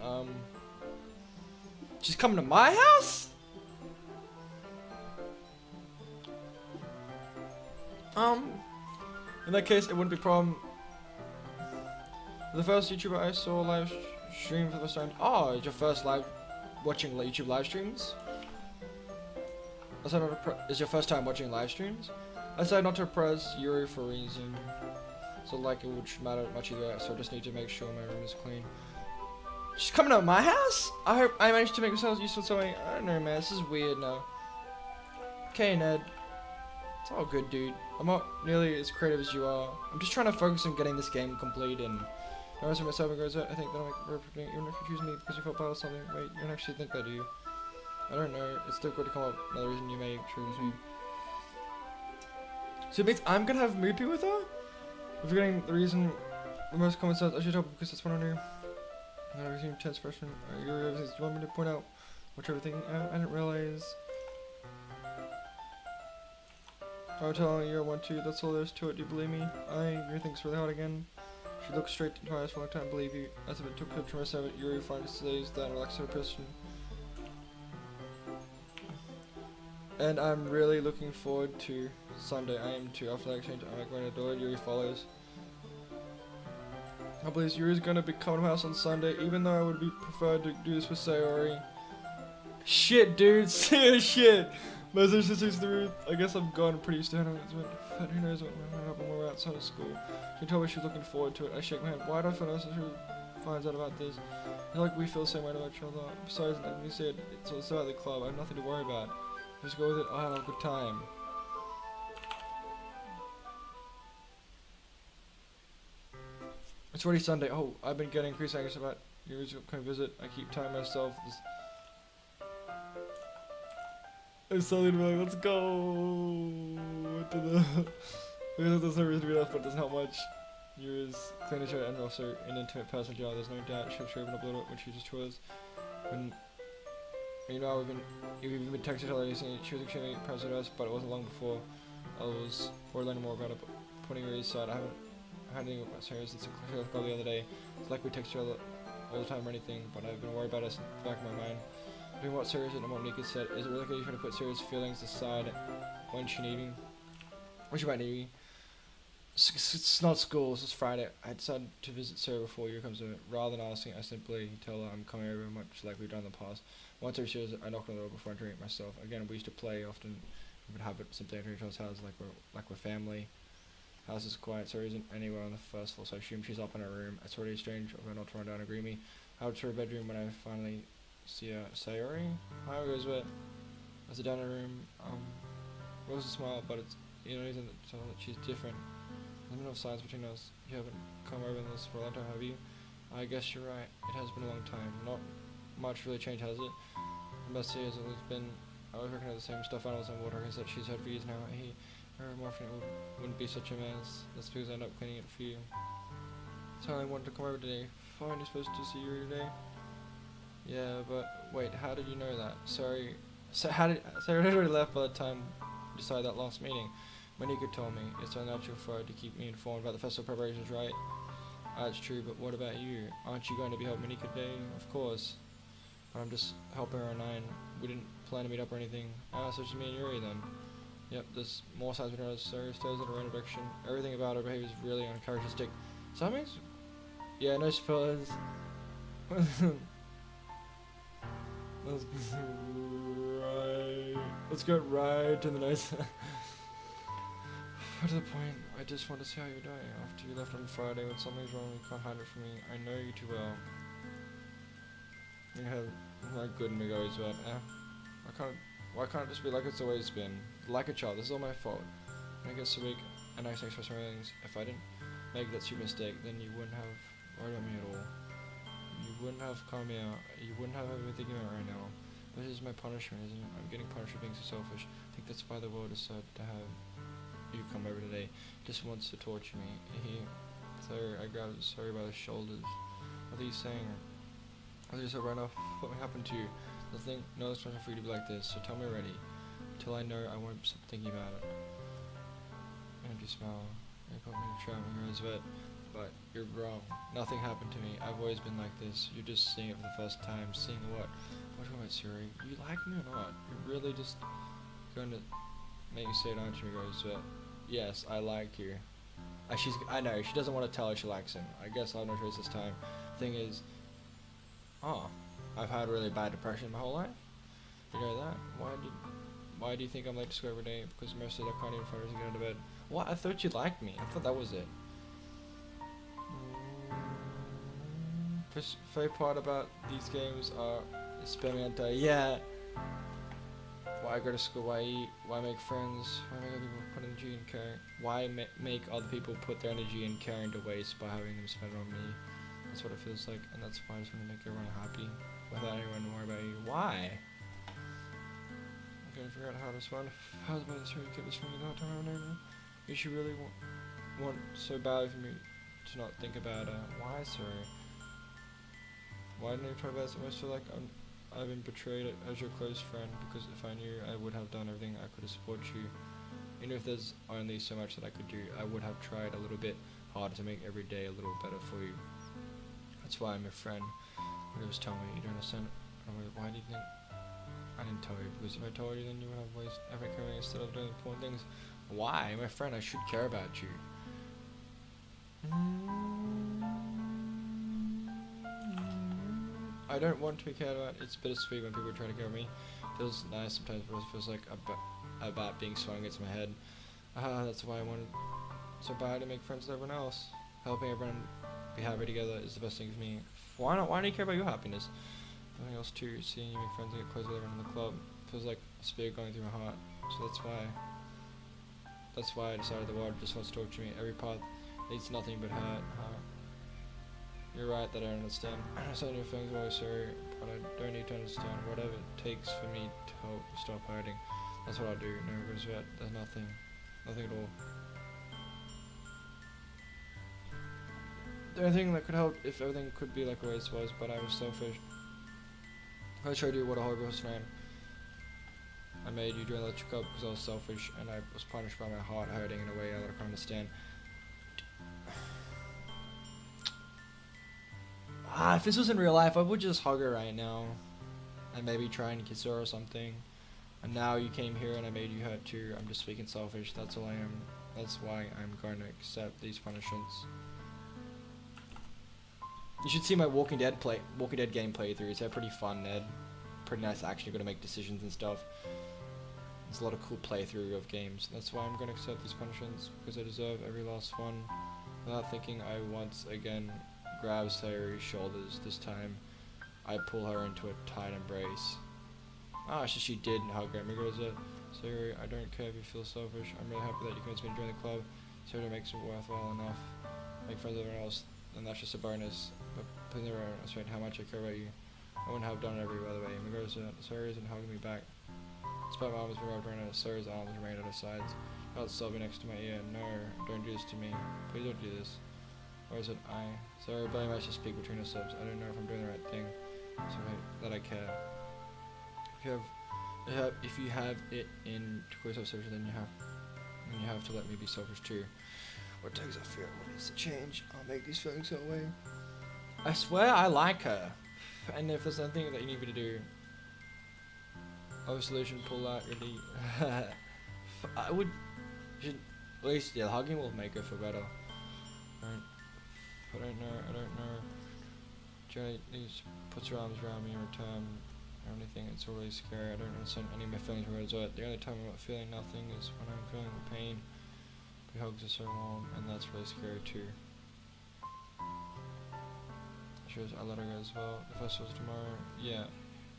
She's coming to my house? In that case, it wouldn't be a problem. The first YouTuber I saw live stream for the first time. Oh, it's your first live watching YouTube live streams? Is your first time watching live streams? I decided not to press Yuri for a reason. So like it would matter much either way, so I just need to make sure my room is clean. She's coming to my house? I hope I managed to make myself useful so I don't know, man, this is weird now. Okay, Ned. It's all good, dude. I'm not nearly as creative as you are. I'm just trying to focus on getting this game complete and I was myself and goes, I think that'll make representing even if you choose me because you felt bad or something. Wait, you don't actually think that, do you? I don't know. It's difficult to come up with another reason you may choose me. So it means I'm gonna have Moopy with her? I'm forgetting the reason the most common sense. I should help because that's what I knew. I resume intense question. Do you want me to point out which everything? I didn't realize. I will tell you I want to. That's all there is to it. Do you believe me? Yuri thinks really hard again. She looked straight into my eyes for a long time. Believe you. As if it took her to myself, Yuri finds today's that relaxed her person. And I'm really looking forward to Sunday. I am too. After that exchange, I'm going to door. Yuri follows. I believe Yuri's going to be coming to my house on Sunday, even though I would be preferred to do this with Sayori. Shit, dude. Shit. My sister's through. I guess I'm gone pretty used to her. But who knows what might happen when we're outside of school. She told me she's looking forward to it. I shake my head. Why do I feel nervous if she finds out about this? I feel like we feel the same way about each other. Besides, like you said, it's about the club. I have nothing to worry about. Just go with it. I'll have a good time. It's already Sunday. Oh, I've been getting increased anxious about your coming visit. I keep telling myself this. I'm suddenly like, let's go to the. Because there's no reason to be else, but it doesn't help much. You're as clean as her and also an intimate person, Joe. There's no doubt she'll show up a little when she just was. When you know, we've even been texting her recently. She was extremely impressed with us, but it wasn't long before I was learning more about it. Putting her aside, I haven't had anything about her since the call the other day. It's like we text her all the time or anything, but I've been worried about us in the back of my mind. Doing what Sirius and what Nika said, is it really good you trying to put Sirius' feelings aside when she might need me? It's not school, it's just Friday. I decided to visit Sarah before you comes in. Rather than asking, I simply tell her I'm coming over, much like we've done in the past. Once every year, I knock on the door before I drink it myself. Again, we used to play often. We would have it simply at each other's house, like we're family. House is quiet, so there isn't anyone on the first floor, so I assume she's up in her room. It's already strange of her not to run down and greet me. I out to her bedroom when I finally see her. Sayori? Hi, Megrubbieswet. I sit down in her room. Rose a smile, but it's isn't it so that she's different. There's no signs between us. You haven't come over in this for a long time, have you? I guess you're right. It has been a long time. Not much really changed, has it? The best years has always been. I always recognize the same stuff animals and water. That she's had for years now. Her morphine wouldn't be such a mess. That's because I end up cleaning it for you. So I wanted to come over today. Fine, you're supposed to see you today. Yeah, but wait, how did you know that? Sorry. So I already left by the time we decided that last meeting. Monica told me it's unnatural for her to keep me informed about the festival preparations, right? That's true, but what about you? Aren't you going to be helping Monica today? Of course. But I'm just helping her on 9. We didn't plan to meet up or anything. Ah, so it's just me and Yuri then. Yep, there's more signs between us. Sarah stares in a random direction. Everything about her behavior is really uncharacteristic. So that means... Yeah, no spoilers. Let's go right to the notes. To the point, I just want to see how you're doing. After you left on Friday, when something's wrong, you can't hide it from me. I know you too well. You have my good Megrubbieswet. Why can't it just be like it's always been? Like a child, this is all my fault. When I get so weak and I express my feelings, if I didn't make that stupid mistake, then you wouldn't have worried about me at all. You wouldn't have called me out. You wouldn't have been thinking about it right now. This is my punishment, isn't it? I'm getting punished for being so selfish. I think that's why the world decided to have you come over today. Just wants to torture me. I grabbed Sorry by the shoulders. What are you saying? I was just right off. What happened to you? No explanation for you to be like this, so tell me already. Till I know, I won't stop thinking about it. And you smile. You put me in a trap, Megrubbieswet. But you're wrong. Nothing happened to me. I've always been like this. You're just seeing it for the first time. Seeing what? What about Sayori? You like me or not? You're really just going to make me say it, aren't you, Megrubbieswet? Yes, I like you. I know, she doesn't want to tell her she likes him. I guess I'll have no choice this time. Thing is, I've had really bad depression my whole life. You know that? Why do you think I'm late to school every day? Because most of the I can't even find her to get out of bed. What? I thought you liked me. I thought that was it. Favorite part about these games are experimento. Yeah. Why go to school? Why eat? Why make friends? Why make other people put energy and care? Why make other people put their energy and care into waste by having them spend it on me? That's what it feels like, and that's why I just want to make everyone happy without anyone to worry about you. Why? I'm gonna figure out how to respond. How's about this? You keep this from me the whole time. You should really want so bad for me to not think about it. Why, sorry? Why didn't you try about this? I almost feel like I've been betrayed as your close friend, because if I knew, I would have done everything I could to support you. Even if there's only so much that I could do, I would have tried a little bit harder to make every day a little better for you. That's why I'm your friend. When it was telling me, you don't understand. I'm like, why do you think I didn't tell you? Because if I told you, then you would have wasted effort caring instead of doing important things. Why? I'm a friend. I should care about you. I don't want to be cared about. It's bittersweet when people are trying to care about me. Feels nice sometimes, but it feels like a bat being swung against my head. That's why I wanted so bad to make friends with everyone else. Helping everyone be happy together is the best thing for me. Why not? Why do you care about your happiness? Something else too. Seeing you make friends and get close with everyone in the club feels like a spear going through my heart. So that's why I decided the world just wants to torture me. Every path leads to nothing but hurt. You're right that I don't understand. I understand your feelings are always sorry, but I don't need to understand. Whatever it takes for me to help stop hurting, that's what I'll do. No regret. There's nothing at all. The only thing that could help if everything could be like always was, but I was selfish. I showed you what a horrible person I am. I made you do an electric up because I was selfish, and I was punished by my heart hurting in a way that I can't understand. If this was in real life, I would just hug her right now and maybe try and kiss her or something. And now you came here and I made you hurt too. I'm just speaking selfish. That's all I am. That's why I'm going to accept these punishments. You should see my Walking Dead game playthroughs. They're pretty fun, Ned. Pretty nice action. You're gonna make decisions and stuff. There's a lot of cool playthrough of games. That's why I'm going to accept these punishments, because I deserve every last one. Without thinking, I once again grab Sayori's shoulders. This time, I pull her into a tight embrace. Ah, she did hug her. Megrubbieswet. Sayori, I don't care if you feel selfish. I'm really happy that you convinced me to join the club. Sayori makes it worthwhile enough. Make friends with everyone else, and that's just a bonus. But please never underestimate how much I care about you. I wouldn't have done it every other way. Megrubbieswet. Sayori isn't hugging me back. Despite my arms being wrapped around her, Sayori's arms remained at her sides. Felt sobbing next to my ear. No, don't do this to me. Please don't do this. Or is it I? Sayori barely managed to speak between her sobs. I don't know if I'm doing the right thing. So that I care. If you have it in to call yourself selfish, then you have to let me be selfish too. What takes I fear? What needs to change? I'll make these feelings go away. I swear I like her. And if there's something that you need me to do, solution, pull out really. I would. Should at least hugging will make her feel better. I don't know. Jenny puts her arms around me in return. Or anything, it's all really scary. I don't understand any of my feelings for Megrubbieswet. The only time I'm not feeling nothing is when I'm feeling the pain. The hugs are so warm, and that's really scary too. I let her go as well. The festival's tomorrow. Yeah,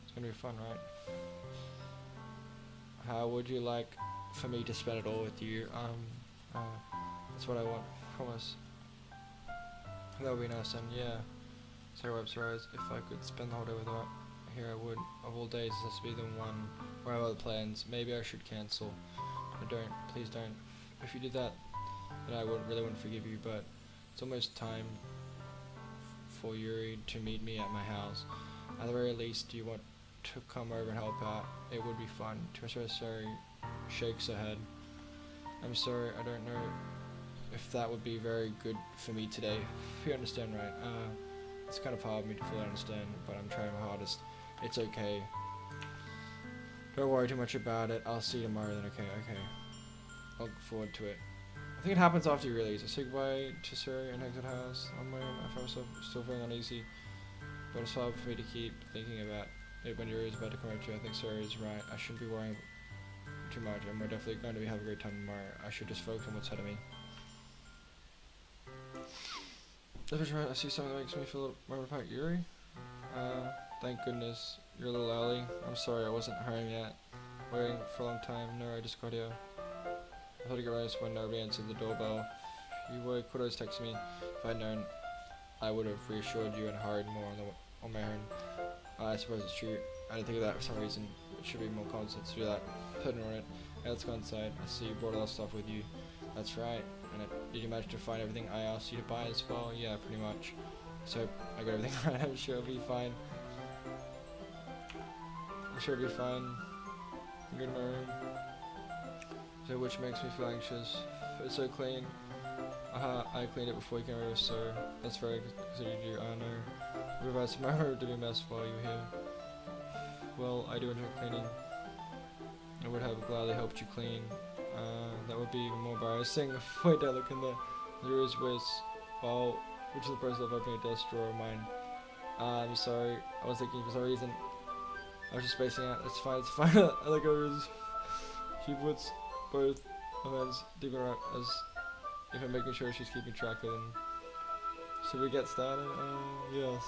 it's gonna be fun, right? How would you like for me to spend it all with you? That's what I want. Promise. That would be nice, and yeah. Sayori wipes her eyes. If I could spend the whole day with her here, I would. Of all days, this has to be the one where I have other plans. Maybe I should cancel. I don't. Please don't. If you did that, then I wouldn't forgive you. But it's almost time for Yuri to meet me at my house. At the very least, do you want to come over and help out? It would be fun. Sayori shakes her head. I'm sorry. I don't know if that would be very good for me today. If you understand, right? It's kind of hard for me to fully understand, but I'm trying my hardest. It's okay. Don't worry too much about it. I'll see you tomorrow then, okay? I'll look forward to it. I think it happens after you release. I say goodbye to Sayori and exit house. On my own, I find myself still feeling uneasy. But it's hard for me to keep thinking about it when Yuri is about to come over to you. I think Sayori is right. I shouldn't be worrying too much, and we're definitely going to have a great time tomorrow. I should just focus on what's ahead of me. I see something that makes me feel more about Yuri. Thank goodness. You're a little early. I'm sorry I wasn't home yet. Waiting for a long time. No, I just got here. I thought I'd get ready when nobody answered the doorbell. You could always text me. If I'd known, I would have reassured you and hurried more on my own. I suppose it's true. I didn't think of that for some reason. It should be more common sense to do that. Put on it. Hey, let's go inside. I see you brought a lot of stuff with you. That's right. And did you manage to find everything I asked you to buy as well? Yeah, pretty much. So I got everything right. I'm sure it'll be fine. I'm good in my room. So which makes me feel anxious. It's so clean. I cleaned it before you came over, so that's very good of you. I know. I revised my room to be a mess while you were here. Well, I do enjoy cleaning. I would have gladly helped you clean. That would be even more embarrassing. Wait, don't look in there. There is which is the process of opening a desk drawer of mine. I'm sorry. I was thinking for some reason. I was just spacing out. It's fine. I like how she puts both hands deep in her as if I'm making sure she's keeping track of them. Should we get started? Yes.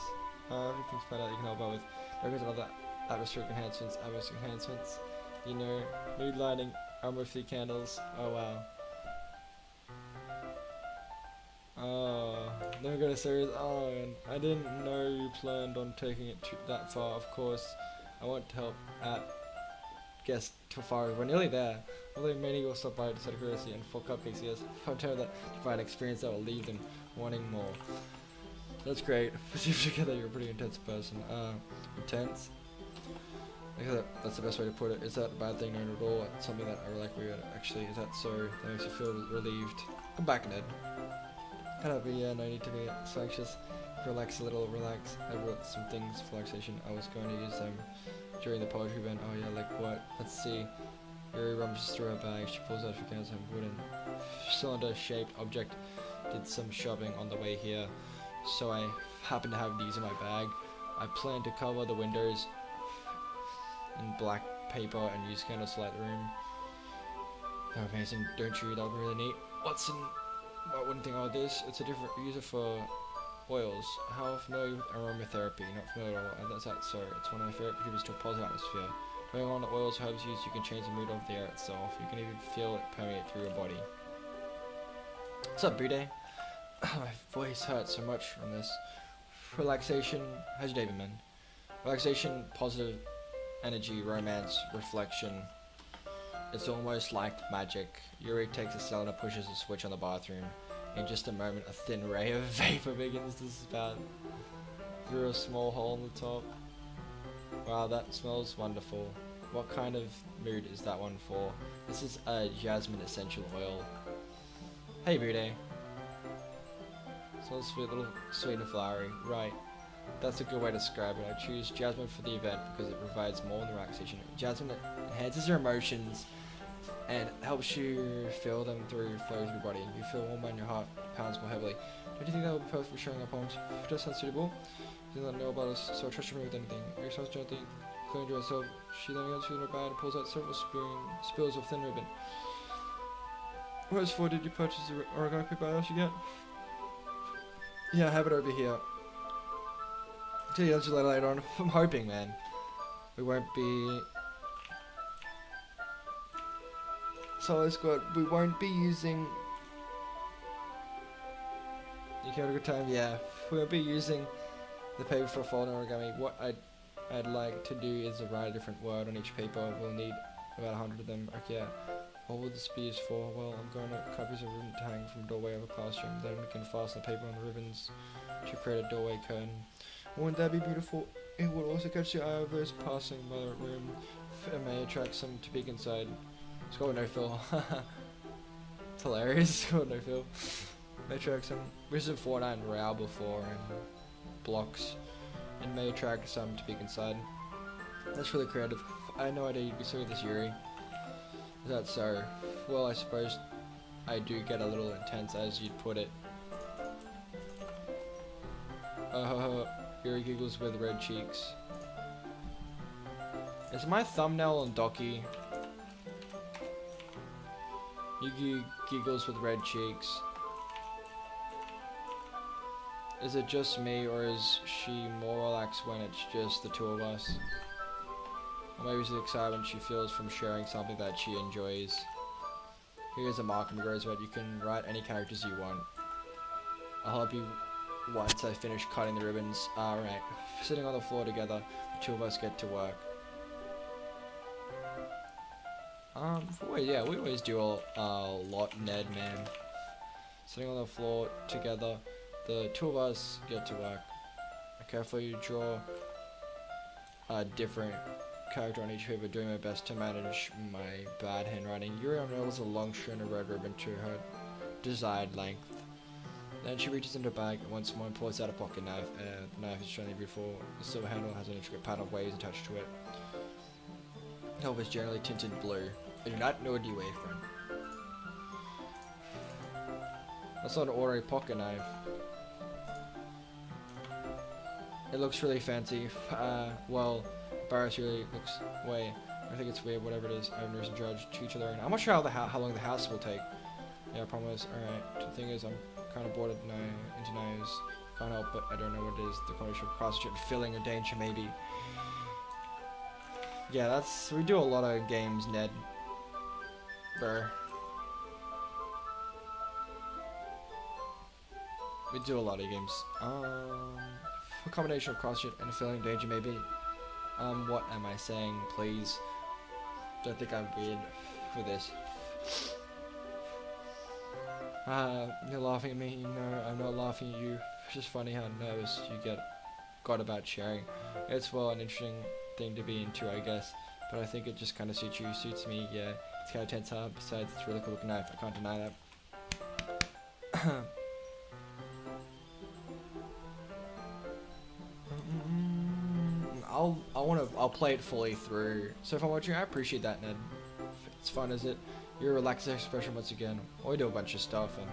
Everything's fine out you can help out with. There's another atmospheric enhancements. You know, mood lighting, armor with 3 candles. Oh wow. Oh, then we're gonna series. Oh, and I didn't know you planned on taking it that far. Of course, I want to help out. Guess too far. We're nearly there. Although many will stop by to set a courtesy and 4 cupcakes. Yes, I'm told that to provide an experience that will leave them wanting more. That's great. Together, you're a pretty intense person. Intense. I guess that's the best way to put it. Is that a bad thing? No, not at all. It's something that I really like. Actually, is that so? That makes you feel relieved. Come back, Ned. But yeah, no need to be so anxious. Relax a little, relax. I wrote some things for relaxation. I was going to use them during the poetry event. Oh yeah, like what? Let's see. Yuri rummages through her bag. She pulls out a few some wooden cylinder-shaped object. Did some shopping on the way here, so I happen to have these in my bag. I plan to cover the windows in black paper and use candles to light the room. Oh, amazing, don't you? That would be really neat. What's in... I wouldn't think about this. It's a different user for oils. How familiar with aromatherapy? Not familiar at all. That's that, sorry. It's one of my favorite contributors to a positive atmosphere. Depending on the oils herbs used, you can change the mood of the air itself. You can even feel it permeate through your body. What's up, Bude? My voice hurts so much on this. Relaxation. How's your day been, man? Relaxation, positive energy, romance, reflection. It's almost like magic. Yuri takes a cylinder, pushes a switch on the bathroom. In just a moment, a thin ray of vapor begins to spout through a small hole on the top. Wow, that smells wonderful. What kind of mood is that one for? This is a jasmine essential oil. Hey, Bude. Smells sweet, little sweet and flowery. Right. That's a good way to describe it. I choose jasmine for the event because it provides more than relaxation. Jasmine enhances your emotions and helps you feel them flow through your body. You feel warm when your heart pounds more heavily. Don't you think that would be perfect for sharing our poems? If it does sound suitable, you do not know about us, so I trust you with anything. Eric smells gently, clearing to herself. She then goes through her bag and pulls out several spills of thin ribbon. What is for? Did you purchase the origami paper I asked you get? Yeah, I have it over here. Tell you later on. I'm hoping, man, we won't be... Solid Squad, we won't be using... You can have a good time? Yeah. We won't be using the paper for folding origami. What I'd like to do is write a different word on each paper. We'll need about 100 of them. Okay, yeah. What will this be used for? Well, I'm going to cut pieces of ribbon to hang from the doorway of a classroom. Then we can fasten the paper on the ribbons to create a doorway curtain. Wouldn't that be beautiful? It would also catch the eye of those passing by the room. It may attract some to peek inside. It's got no fill. It's hilarious. It's got no fill. May attract some. We said Fortnite and Row before and blocks. It may attract some to peek inside. That's really creative. I had no idea you'd be so with this, Yuri. Is that so? Well, I suppose I do get a little intense, as you'd put it. Yuri giggles with red cheeks. Is my thumbnail on Doki? Yugi giggles with red cheeks. Is it just me, or is she more relaxed when it's just the two of us? Or maybe it's the excitement she feels from sharing something that she enjoys. Here's a mark in Megrubbieswet. You can write any characters you want. I'll help you once I finish cutting the ribbons. Alright. Sitting on the floor together, the two of us get to work. Yeah, we always do a lot, Ned, man. Sitting on the floor together, the two of us get to work. I carefully draw a different character on each paper, doing my best to manage my bad handwriting. Yuri unravels a long strand of red ribbon to her desired length. Then she reaches into her bag and once more pulls out a pocket knife. The knife is shiny beautiful. The silver handle has an intricate pattern of waves attached to it. The help is generally tinted blue. I do not know a D-Wave friend. That's not an ordinary pocket knife. It looks really fancy. Well, Barris really looks way. I think it's weird, whatever it is. Owners and judge to each other. I'm not sure how long the house will take. Yeah, I promise. Alright. The thing is, I'm kind of bored of into nose. Can't help but I don't know what it is. The combination of prostitute, filling, or danger, maybe. Yeah, we do a lot of games, Ned. Bro. We do a lot of games. A combination of prostitute and filling, danger, maybe. What am I saying, please? Don't think I'm weird for this. You're laughing at me. No, I'm not laughing at you. It's just funny how nervous you got about sharing. It's, well, an interesting thing to be into, I guess. But I think it just kind of suits you. Suits me, yeah. It's kind of tense up. Besides, it's a really cool looking knife. I can't deny that. I'll play it fully through. So if I'm watching, I appreciate that, Ned. It's fun, is it? Your relaxed expression once again. We do a bunch of stuff, and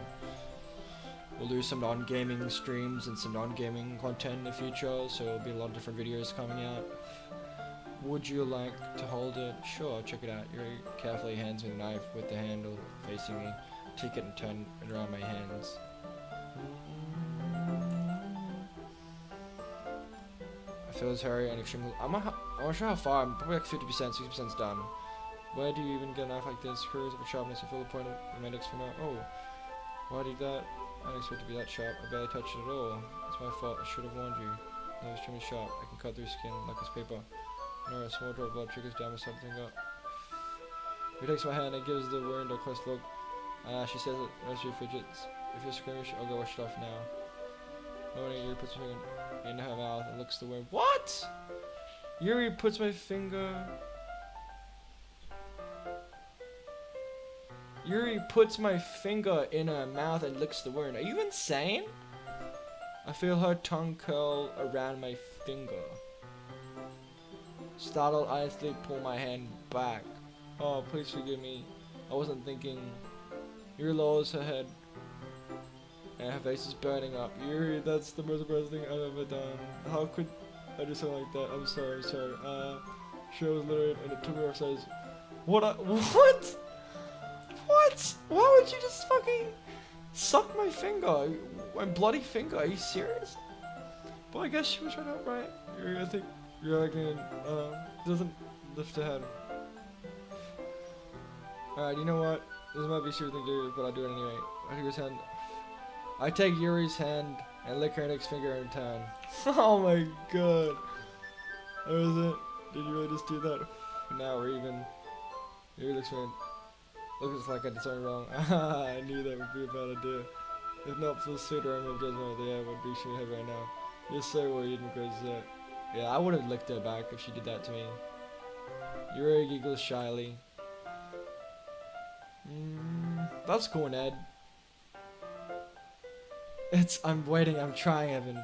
we'll do some non-gaming streams and some non-gaming content in the future, so there'll be a lot of different videos coming out. Would you like to hold it? Sure, check it out. Yuri carefully hands me the knife with the handle facing me. Take it and turn it around my hands. I feel this hurry and extremely. I'm not sure how far. I'm probably like 50%, 60% done. Why do you even get a knife like this? Screws of a sharpness. I feel the point of my index finger. Oh, why did that? I didn't expect it to be that sharp. I barely touched it at all. It's my fault. I should have warned you. That was extremely sharp. I can cut through skin like this paper. No, a small drop of blood triggers down with something up. He takes my hand and gives the wound a close look. She says it. Rest your fidgets. If you're squeamish, I'll go wash it off now. Yuri puts my finger in her mouth and looks the wound. What? Yuri puts my finger. Yuri puts my finger in her mouth and licks the wound. Are you insane? I feel her tongue curl around my finger. Startled, I instantly pull my hand back. Oh, please forgive me. I wasn't thinking. Yuri lowers her head. And her face is burning up. Yuri, that's the most embarrassing thing I've ever done. How could I do something like that? I'm sorry, I'm sorry. She was literally, and it took me off size. What? What? What? Why would you just fucking suck my finger? My bloody finger? Are you serious? But I guess she was trying to help, right? Yuri, I think you're again. Doesn't lift her head. Alright, you know what? This might be a stupid thing to do, but I'll do it anyway. I take his hand. I take Yuri's hand and lick her index finger in turn. Oh my god. That was it. Did you really just do that? Now we're even. Yuri looks weird. Looks like I did something wrong. I knew that would be a bad idea. If not for the sweet aroma of judgment of the air would reach my head right now. You're so worried because yeah, I would have licked her back if she did that to me. Yuri giggles shyly. That's cool, Ned. I'm waiting, I'm trying, Evan.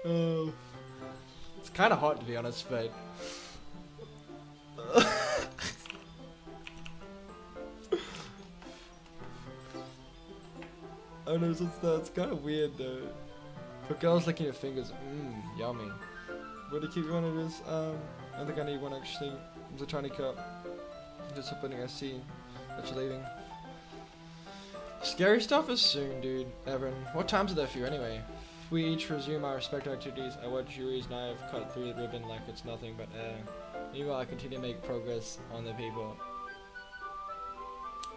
Oh. It's kind of hot to be honest, but. I know, it's kind of weird though. For girls licking your fingers, yummy. Where do you keep one of this? I think I need one actually. It's a tiny cup. Just opening, I see that you're leaving. Scary stuff is soon, dude. Evan, what time's it there for you anyway? We each resume our respective activities. I watch Yuri's knife cut through the ribbon like it's nothing but air. Meanwhile, I continue to make progress on the paper.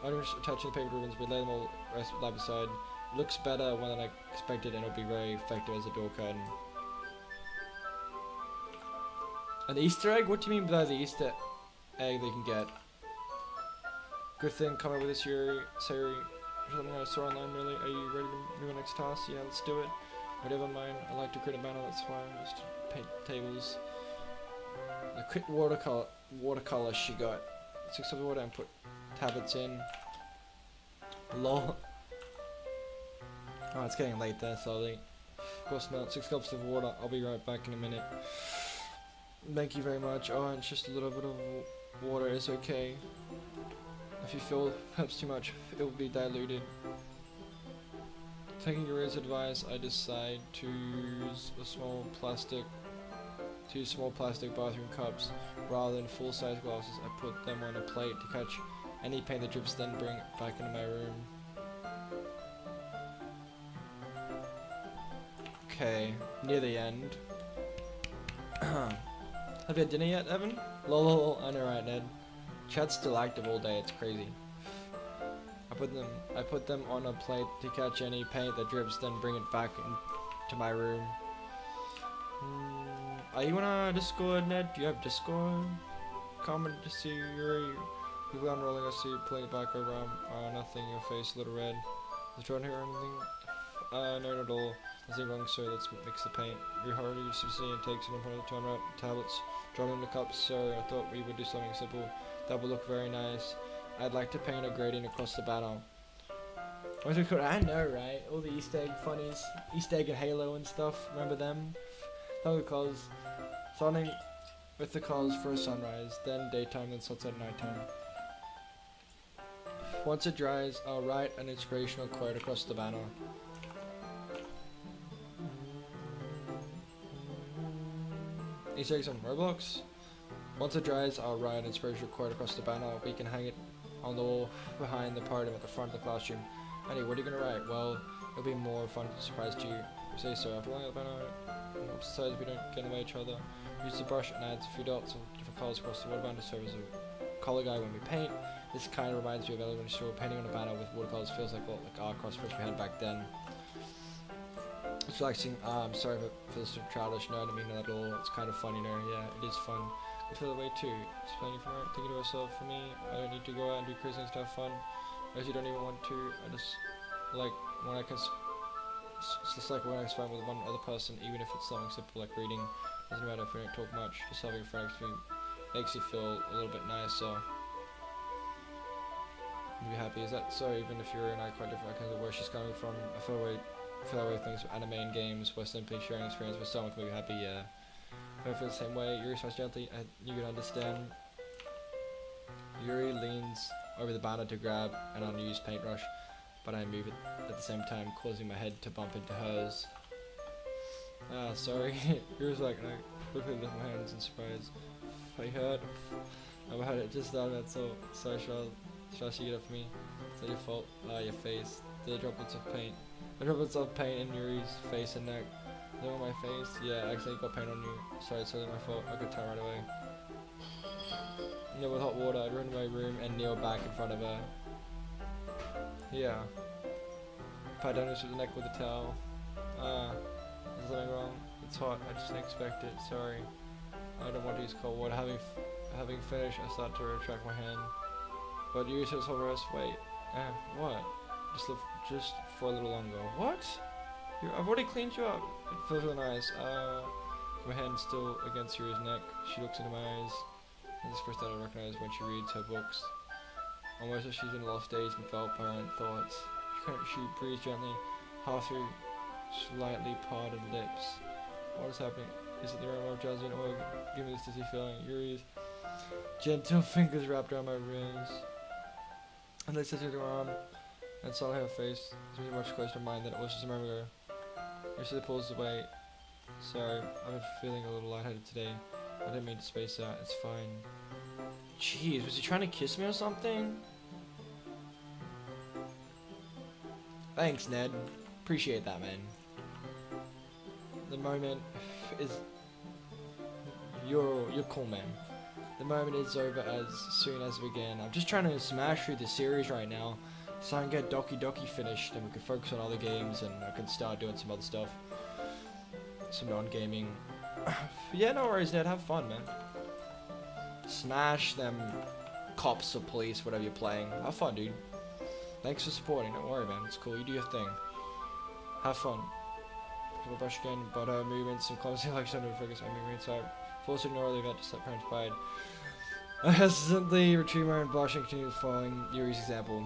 I'm just attaching the paper ribbons, but lay them all lie beside. It looks better than I expected, and it'll be very effective as a door curtain. An Easter egg? What do you mean by the Easter egg they can get? Good thing coming with this Yuri, Sayori. Something I saw online, really. Are you ready to do the next task? Yeah, let's do it. Whatever mine. I like to create a banner, that's why I just paint tables. The quick watercolor she got. 6 of water and put tablets in. Lol. Oh, it's getting late there, slowly. Of course not. 6 cups of water. I'll be right back in a minute. Thank you very much. Oh, and just a little bit of water is okay. If you feel perhaps too much, it will be diluted. Taking Yuri's advice, I decide to use two small plastic bathroom cups rather than full-size glasses. I put them on a plate to catch any paint that drips, then bring it back into my room. Okay, near the end. Have you had dinner yet, Evan? Lol, I know, right, Ned? Chat's still active all day, it's crazy. I put them on a plate to catch any paint that drips, then bring it back into my room. Are you on Discord, Ned? Do you have Discord? Comment to see Yuri. People unrolling, I see you pulling it back over. Nothing, your face a little red. Is Jordan here or anything? No, not at all. Nothing wrong, sir. Let's mix the paint. Your heart you see and takes it in front of the turn up tablets. Drop them in the cups, sir. I thought we would do something simple. That would look very nice. I'd like to paint a gradient across the banner. What's it called? I know, right? All the Easter egg funnies. Easter egg and Halo and stuff. Remember them? Probably because something with the colors for a sunrise, then daytime, then sunset, nighttime. Once it dries, I'll write an inspirational quote across the banner. Easter eggs on Roblox. Once it dries, I'll write an inspirational quote across the banner. We can hang it on the wall behind the podium at the front of the classroom. Annie, what are you gonna write? Well, it'll be more fun to surprise to you. Say so. After long, the banner, besides we don't get in the way of each other. Use the brush and adds a few dots of different colors across the waterbanner to serve as a color guide when we paint. This kind of reminds me of when you saw painting on a banner with watercolors. Feels like art cross which we had back then. It's relaxing. I'm sorry for this childish. No, I didn't mean that at all. It's kind of fun, you know. Yeah, it is fun. I feel that way too. It's planning for thinking to myself. For me, I don't need to go out and do crazy things to have fun. I actually don't even want to. I just like when I can. It's just like when I can spend with one other person, even if it's something simple like reading. Doesn't matter if we don't talk much. Just having a friend next to me makes you feel a little bit nicer. You'll be happy. Is that so? Even if you're and I quite different, kind of where she's coming from. I feel away things with anime and games where simply sharing experience with someone can make you happy. Yeah. I feel the same way. Yuri smiles gently. You can understand. Yuri leans over the banner to grab an unused paintbrush, but I move it at the same time, causing my head to bump into hers. Ah, sorry. Yuri's like, and I quickly lift my hands in surprise. I heard about it just now. That's all. Sorry, shall she get up for me? Is that your fault? Ah, your face. The droplets of paint. The droplets of paint in Yuri's face and neck. They're on my face? Yeah, I accidentally got paint on you. Sorry, it's totally my fault. I could tell right away. Yeah, with hot water, I'd run to my room and kneel back in front of her. Yeah. Pat down with the neck with a towel. Is something wrong? It's hot. I just didn't expect it. Sorry. I don't want to use cold water. Having finished, I start to retract my hand. But you said hold rest. Wait. What? Just for a little longer. What? I've already cleaned you up. It feels really nice. My hand's still against Yuri's neck. She looks into my eyes. And this first that I recognize when she reads her books. Almost as she's in a lost stage and enveloped by her own thoughts. She breathes gently, half through slightly parted lips. What is happening? Is it the aroma of jasmine oil? Give me this dizzy feeling. Yuri's gentle fingers wrapped around my wrist. And they sit to her arm and saw her face. It's much closer to mine than it was just a moment ago. Usually pulls away. Sorry, I've been feeling a little lightheaded today. I didn't mean to space out. It's fine. Jeez, was he trying to kiss me or something? Thanks, Ned. Appreciate that, man. The moment is... You're cool, man. The moment is over as soon as it began. I'm just trying to smash through the series right now, so I can get Doki Doki finished, and we can focus on other games, and I can start doing some other stuff. Some non-gaming. Yeah, no worries, Ned. Have fun, man. Smash them cops or police, whatever you're playing. Have fun, dude. Thanks for supporting. Don't worry, man. It's cool. You do your thing. Have fun. Double brush again, but movements and clumsy like to focus on movements. So force to ignore the event to let parents pride. I hesitantly retrieve my own blush and continue following Yuri's example.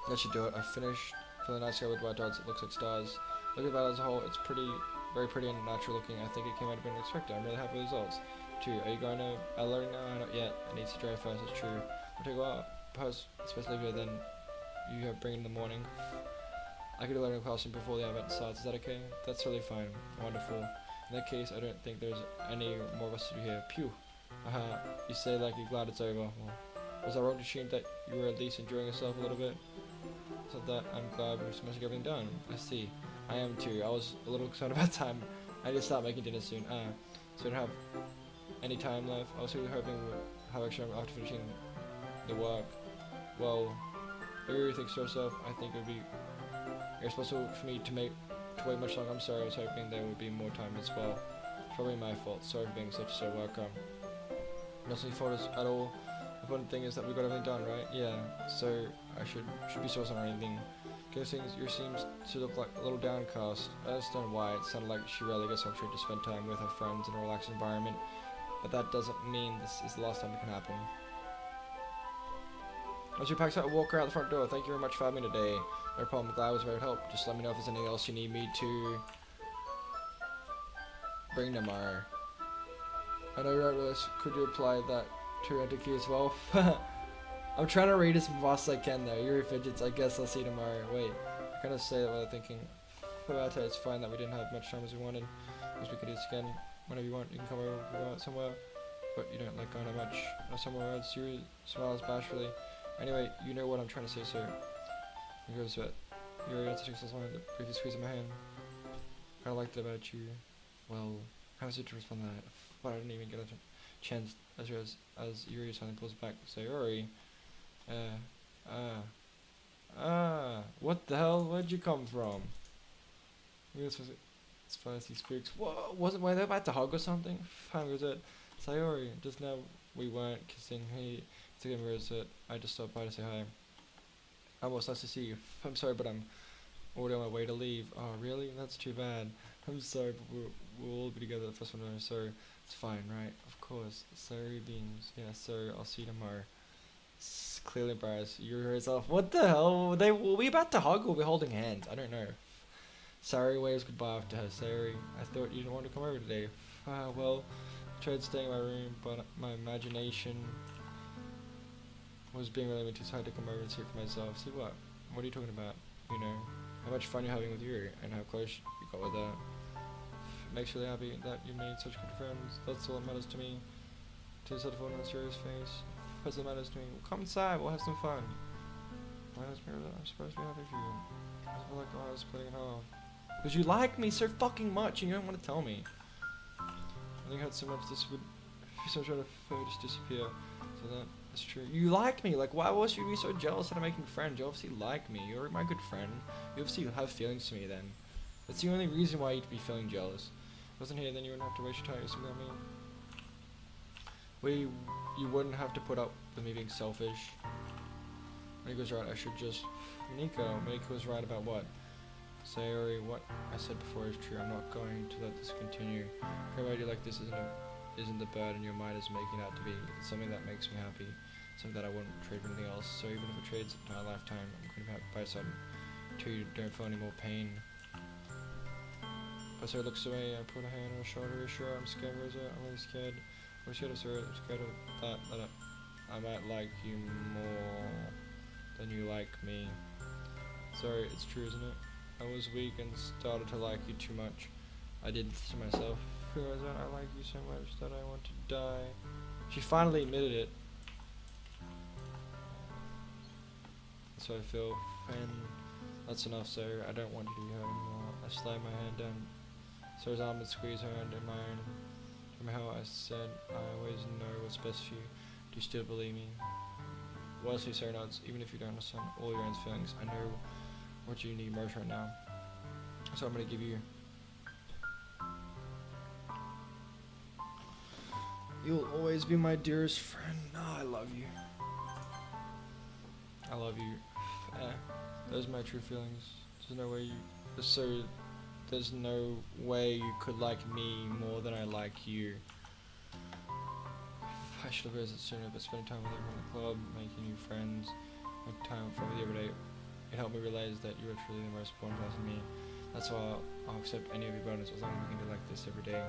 That should do it. I finished. Feeling nice sky with white dots. It looks like stars. Look at that as a whole. It's very pretty and natural looking. I think it came out better than expected. I'm really happy with the results. 2. Are you going to learn now? Not yet. It needs to dry first. It's true. I'll take a while. Perhaps especially if then you bring it in the morning. I could learn in classroom before the event starts. Is that okay? That's really fine. Wonderful. In that case, I don't think there's any more of us to do here. Pew. You say like you're glad it's over. Well, was I wrong to assume that you were at least enjoying yourself a little bit? So that I'm glad we're smashing everything done. I see. I am too. I was a little concerned about time. I need to start making dinner soon. So I don't have any time left. I was really hoping we'd have extra time after finishing the work. Well, if you really think to yourself, I think it would be irresponsible for me to wait much longer. I'm sorry. I was hoping there would be more time as well. It's probably my fault. Sorry for being such a slow worker. Nothing fault at all. The important thing is that we got everything done, right? Yeah. So I should be sourcing or anything. Yours seems to look like a little downcast. I understand why. It sounded like she rarely gets opportunity to spend time with her friends in a relaxed environment, but that doesn't mean this is the last time it can happen. As you pack out, walk her out the front door. Thank you very much for having me today. No problem. Glad I was able to help. Just let me know if there's anything else you need me to bring tomorrow. I know you're not this. Could you apply that to Doki as well? I'm trying to read as fast as I can though. Yuri fidgets. I guess I'll see you tomorrow. Wait, I kind of say that while thinking about it. It's fine that we didn't have much time as we wanted. Because we could do this again whenever you want. You can come over if you want somewhere. But you don't like going that much. Or somewhere else. Yuri smiles bashfully. Anyway, you know what I'm trying to say, sir. Megrubbieswet. Yuri answers takes line the briefly squeezing my hand. I liked it about you. Well, how was it to respond to that? But I didn't even get a chance as Yuri suddenly pulls back. Sayori. What the hell? Where'd you come from? As far as he speaks. What? Were they about to hug or something? Fine, was it? Sayori. Just now we weren't kissing. He took him as it. I just stopped by to say hi. Almost nice to see you. I'm sorry, but I'm already on my way to leave. Oh, really? That's too bad. I'm sorry, but we'll all be together the first one, so it's fine, right? Of course. Sorry, beams. Yeah, so I'll see you tomorrow. Clearly embarrassed. You're yourself. What the hell? Were we about to hug or were we holding hands? I don't know. Sorry waves goodbye after her. Sorry. I thought you didn't want to come over today. Well, I tried staying in my room, but my imagination was being really too tired to come over and see it for myself. See what? What are you talking about? You know, how much fun you're having with Yuri and how close you got with her. It makes me really happy that you made such good friends. That's all that matters to me. To set a phone on a serious face. That's what matters to me. Well, come inside, we'll have some fun. Why does I'm supposed to be happy for you? I feel like I was splitting it half. Because you like me so fucking much and you don't want to tell me. I think I had so much this would be so trying to just disappear. So that's true. You like me, like why was you be so jealous that I'm making friends? You obviously like me, you're my good friend. You obviously have feelings to me then. That's the only reason why you'd be feeling jealous. If I wasn't here then you wouldn't have to waste your time with something like me. You wouldn't have to put up with me being selfish. Miniko's right, I should just... Miniko was right about what? Sayori, what I said before is true. I'm not going to let this continue. An idea like this isn't the burden your mind is making out to be. It's something that makes me happy. Something that I wouldn't trade for anything else. So even if it trades my lifetime, I'm going to be happy by some until you don't feel any more pain. But Sarah looks away, I put a hand on her shoulder, sure, I'm scared, Rosa, I'm really scared. I'm scared of Sarah, I'm scared of that I might like you more than you like me. Sorry, it's true, isn't it? I was weak and started to like you too much. I did this to myself. Rosa, I like you so much that I want to die. She finally admitted it. That's how I feel. And that's enough, Sarah. I don't want you to be hurt anymore. I slide my hand down Sarah's arm and squeeze her hand in mine. Somehow I said, I always know what's best for you. Do you still believe me? Honestly, Sarah nods. Even if you don't understand all your own feelings, I know what you need most right now. So I'm gonna give you. You'll always be my dearest friend. Oh, I love you. I love you. Those are my true feelings. There's no way you. There's no way you could like me more than I like you. I should have realized it sooner, but spending time with everyone in the club, making new friends, making time with you every day, it helped me realize that you are truly the most important person to me. That's why I'll accept any of your bonus as long as we can do like this every day.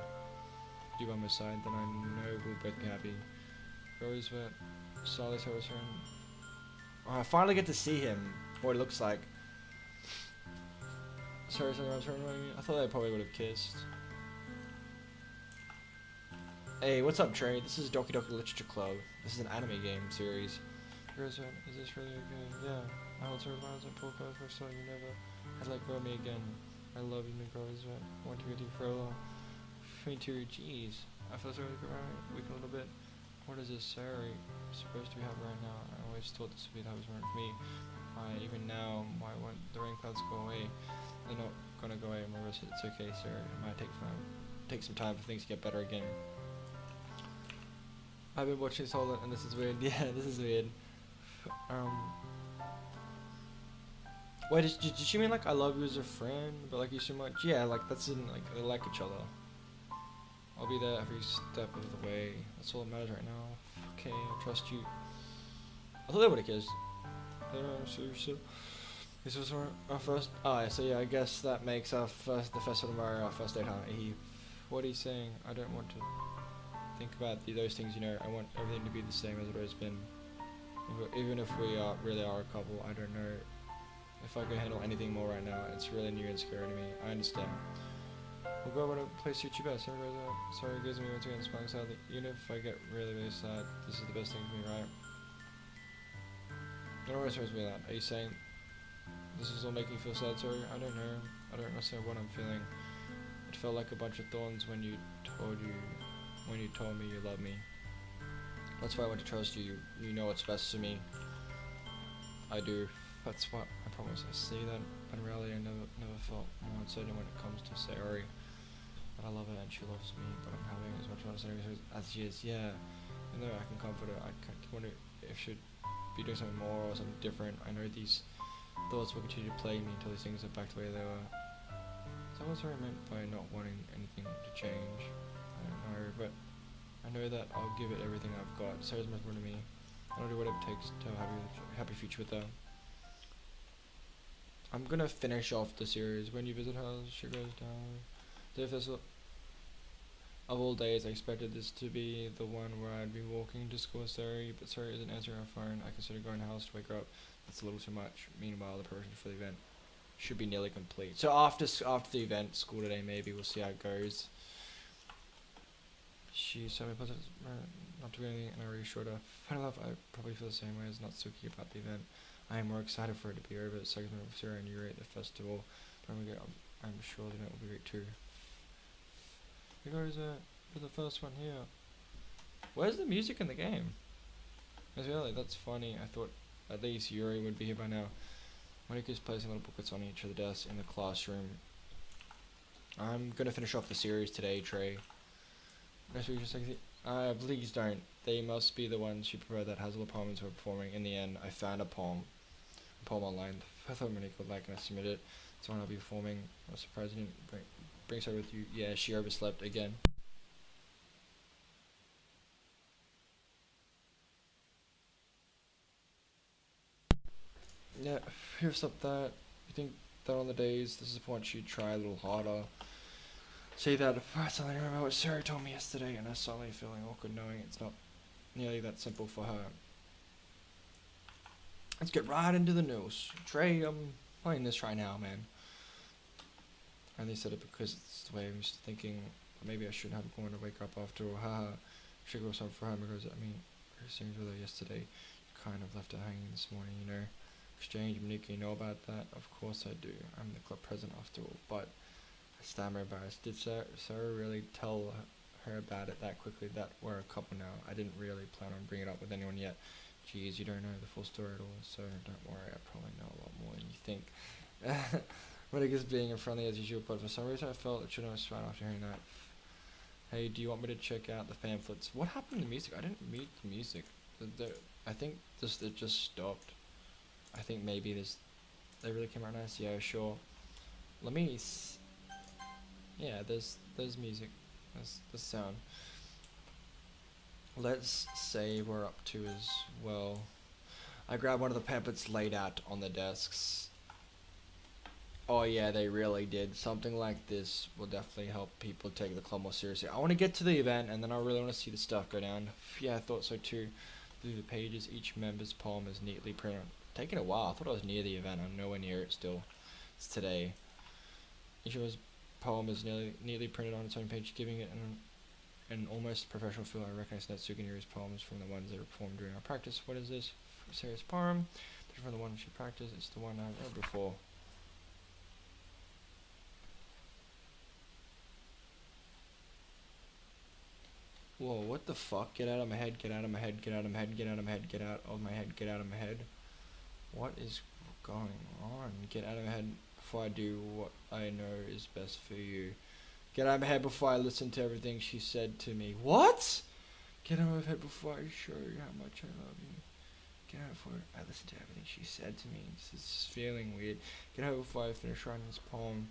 You by my side, then I know we'll both be happy. Megrubbieswet, slowly so his turn. Oh, I finally get to see him, what it looks like. Sorry, I thought they probably would have kissed. Hey, what's up, Trey? This is Doki Doki Literature Club. This is an anime game series. Is this really okay? Yeah. I will turn around and pull close for so you never had let go of me again. I love you, Megrubbieswet. I want to be with you for a long. Me too, jeez. I feel so weak a little bit. What is this Sarah supposed to be having right now? I always thought this would be the hardest moment for me. Even now, why won't the rain clouds go away? They're not gonna go away on my wrist. It's okay, sir. It might take some time for things to get better again. I've been watching this whole and this is weird. Yeah, this is weird. Wait, did she mean like I love you as a friend, but like you so much? Yeah, like that's in like they like each other. I'll be there every step of the way. That's all that matters right now. Okay, I trust you. I thought they would have kissed. I don't know, so this was our first. Oh, yeah, so yeah, I guess that makes the first one of our first date, huh? What are you saying? I don't want to think about those things, you know, I want everything to be the same as it has been. Even if we really are a couple, I don't know if I can handle anything more right now. It's really new and scary to me. I understand. We'll go over to place suits you best. Sorry, it gives me once again smiling sadly. Even if I get really, really sad, this is the best thing for me, right? I don't know what me that. Are you saying this is all making you feel sad? Sorry, I don't know. I don't understand what I'm feeling. It felt like a bunch of thorns when you told me you love me. That's why I want to trust you. You know what's best for me. I do. That's what I promise. I see that, but in reality, I never felt more uncertain when it comes to Sayori. But I love her and she loves me. But I'm having as much fun as she is. Yeah, I know I can comfort her. I wonder if she should be doing something more or something different. I know these thoughts will continue to plague me until these things are back the way they were. So what's what I meant by not wanting anything to change? I don't know, but I know that I'll give it everything I've got. Sarah's much more to me. I'll do whatever it takes to have a happy future with her. I'm gonna finish off the series. When you visit her, she goes down. If there's of all days, I expected this to be the one where I'd be walking to school with Sayori, but Sayori isn't answering her phone. I consider going to the house to wake her up. That's a little too much. Meanwhile, the preparation for the event should be nearly complete. So after the event, school today, maybe we'll see how it goes. She sent me a positive, not to be anything, and I reassured her. Funny enough, I probably feel the same way as Natsuki about the event. I am more excited for it to be over. Second of Sarah and Yuri at the festival. But I'm sure the event will be great too. Here goes for the first one here. Where's the music in the game? Really, that's funny. I thought at least Yuri would be here by now. Monika's placing little booklets on each of the desks in the classroom. I'm gonna finish off the series today, Trey. Please don't. They must be the ones you prefer that has all the poems we're performing. In the end, I found a poem online. I thought Monika would like and I submitted it. It's one I'll be performing. I was surprised you didn't bring her with you. Yeah, she overslept again. Yeah, here's up that. You think that on the days this is a point she'd try a little harder. Say that I suddenly remember what Sarah told me yesterday, and I'm suddenly feeling awkward knowing it's not nearly that simple for her. Let's get right into the news. Trey, I'm playing this right now, man. I only said it because it's the way I'm used to thinking. Maybe I shouldn't have gone to wake up after all. Haha. Should go something for her because I mean, her things with her yesterday. You kind of left her hanging this morning, you know. Exchange, Monika, you know about that? Of course I do. I'm the club president after all, but I stammer embarrassed. Did Sarah really tell her about it that quickly? That we're a couple now. I didn't really plan on bringing it up with anyone yet. Jeez, you don't know the full story at all, so don't worry, I probably know a lot more than you think. Monika's being friendly as usual, but for some reason I felt it shouldn't have smiled after hearing that. Hey, do you want me to check out the pamphlets? What happened to the music? I didn't mute the music. I think it just stopped. I think maybe they really came out nice. Yeah, sure. Let me. Yeah, there's music. There's the sound. Let's say we're up to as well. I grabbed one of the pamphlets laid out on the desks. Oh yeah, they really did. Something like this will definitely help people take the club more seriously. I want to get to the event, and then I really want to see the stuff go down. Yeah, I thought so too. Through the pages, each member's poem is neatly printed. Taking a while. I thought I was near the event. I'm nowhere near it still. It's today. Each of his poem is neatly printed on its own page, giving it an almost professional feel. I recognize Natsuki and Yuri's poems from the ones that were performed during our practice. What is this? Serious poem. Different from the one she practiced. It's the one I've read before. Whoa, what the fuck? Get out of my head, get out of my head, get out of my head, get out of my head, get out of my head, get out of my head. What is going on? Get out of my head before I do what I know is best for you. Get out of my head before I listen to everything she said to me. What? Get out of my head before I show you how much I love you. Get out before I listen to everything she said to me. This is feeling weird. Get out before I finish writing this poem.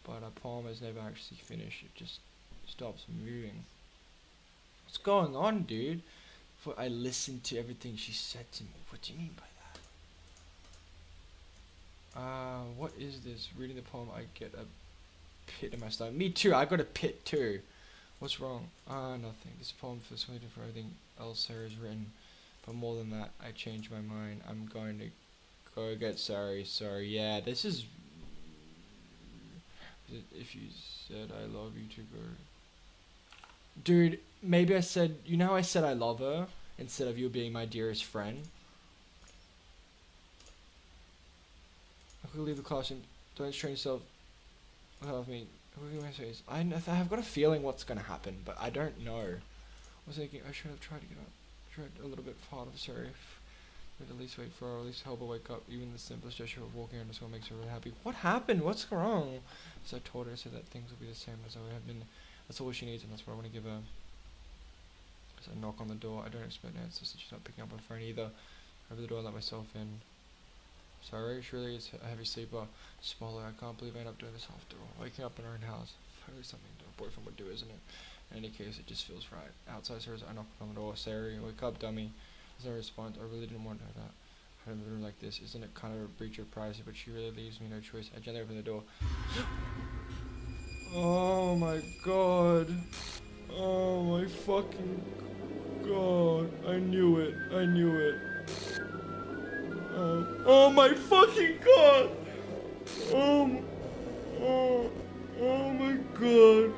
But a poem is never actually finished. It just stops moving. What's going on, dude? Before I listen to everything she said to me. What do you mean by that? What is this? Reading the poem, I get a pit in my stomach. Me too, I got a pit too. What's wrong? Nothing. This poem feels completely for everything else Sarah has written. But more than that, I changed my mind. I'm going to go get Sorry. Yeah, this is... If you said I love you to go... Dude, maybe I said... You know how I said I love her? Instead of you being my dearest friend? I could leave the classroom. Don't strain yourself without me. I've got a feeling what's gonna happen, but I don't know. I was thinking I should have tried to get up. Tried a little bit harder, sorry. But at least wait for her, or at least help her wake up. Even the simplest gesture of walking around the school makes her really happy. What happened? What's wrong? So I told her, I said that things will be the same as they have been. That's all she needs, and that's what I want to give her. So I knock on the door. I don't expect an answer, so she's not picking up her phone either. Over the door, I let myself in. Sorry, surely it's a heavy sleeper. Smaller, I can't believe I ended up doing this after all. Waking up in her own house. Probably something a boyfriend would do, isn't it? In any case, it just feels right. Outside her, I knock on the door. Sayori, wake up, dummy. There's no response. I really didn't want her that. I had a room like this. Isn't it kind of a breach of privacy? But she really leaves me no choice. I gently open the door. Oh my god. Oh my fucking god. I knew it. Oh my fucking god! Oh my god!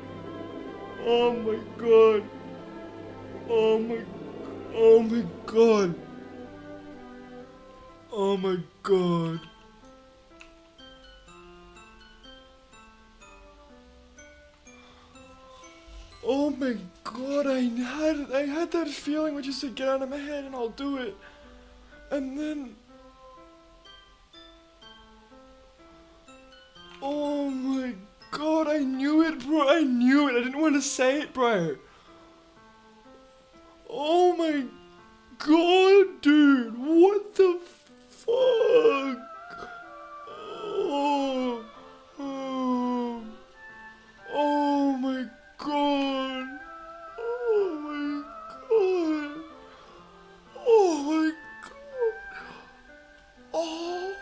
Oh my god! Oh my god! Oh my god! Oh my god! I had that feeling when you said get out of my head and I'll do it, and then. Oh my god, I knew it, bro. I knew it. I didn't want to say it, bro. Oh my god, dude. What the fuck? Oh my god. Oh my god. Oh my god. Oh.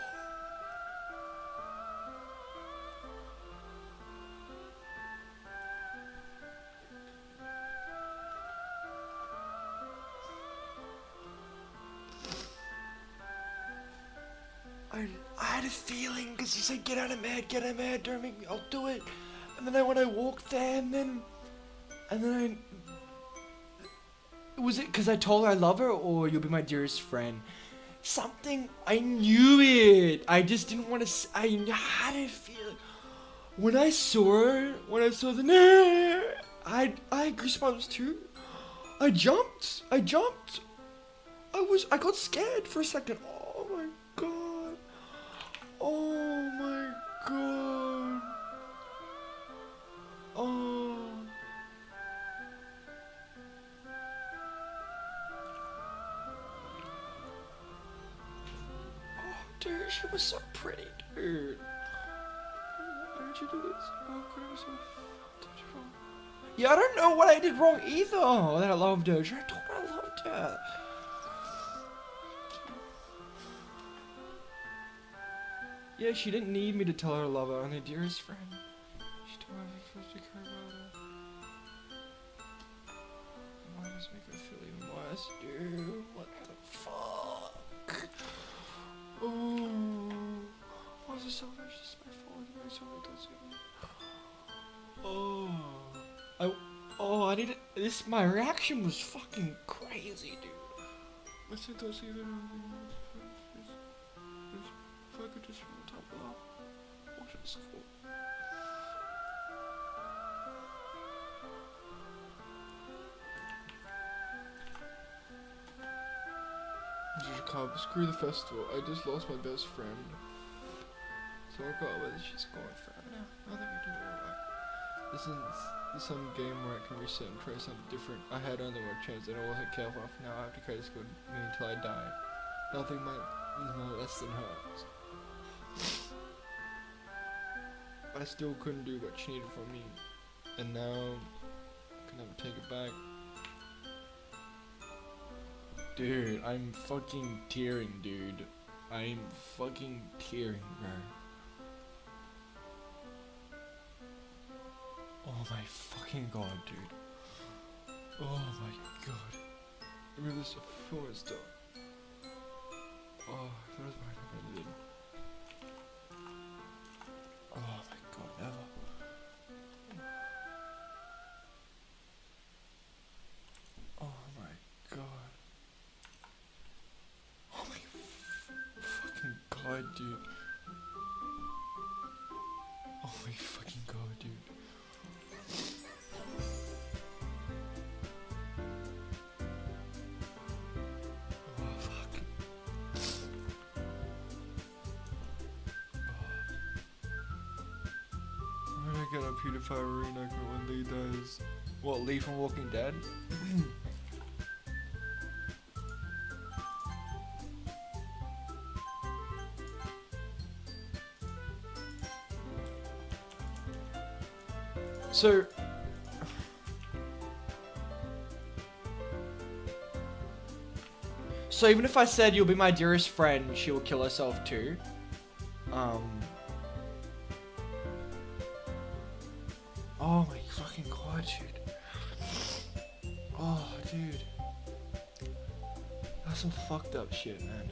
I had a feeling because you said get out of my head, don't make me, I'll do it. And then when I walked there, and then was it because I told her I love her, or you'll be my dearest friend? Something, I knew it. I just didn't want to. I had a feeling when I saw her. When I saw the I had goosebumps too. I jumped. I got scared for a second. Oh my god. Oh my god. Oh. Oh, dude, she was so pretty, dude. Why did you do this? Oh, God, I was so wrong. Yeah, I don't know what I did wrong either. That I loved her. I told her I loved her. Yeah, she didn't need me to tell her I love her. I'm her dearest friend. She told me I was supposed to care about her. Why does it make her feel even worse, dude? What the fuck? Oh, why is it so much? This is my fault. I'm so I need it. My reaction was fucking crazy, dude. I said those even. If I could just from the top off, watch it school. Screw the festival. I just lost my best friend. So I got whether she's gone forever now. I think we do it right. This is some game where I can reset and try something different. I had only one chance and I wasn't careful enough. Now I have to carry this good me until I die. Nothing more less than hers. I still couldn't do what she needed from me. And now I can never take it back. Dude, I'm fucking tearing, dude. I'm fucking tearing, bro. Oh my fucking god, dude. Oh my god. Remove this performance dog. Oh, that was my favorite. Oh my god, never. Oh my god. Oh my fucking god, dude. Oh my fucking god, dude. Oh fuck. I'm gonna get a PewDiePie reenactment when Lee dies. What, Lee from Walking Dead? So even if I said you'll be my dearest friend, she will kill herself too. Oh my fucking god, dude. Oh, dude. That's some fucked up shit, man.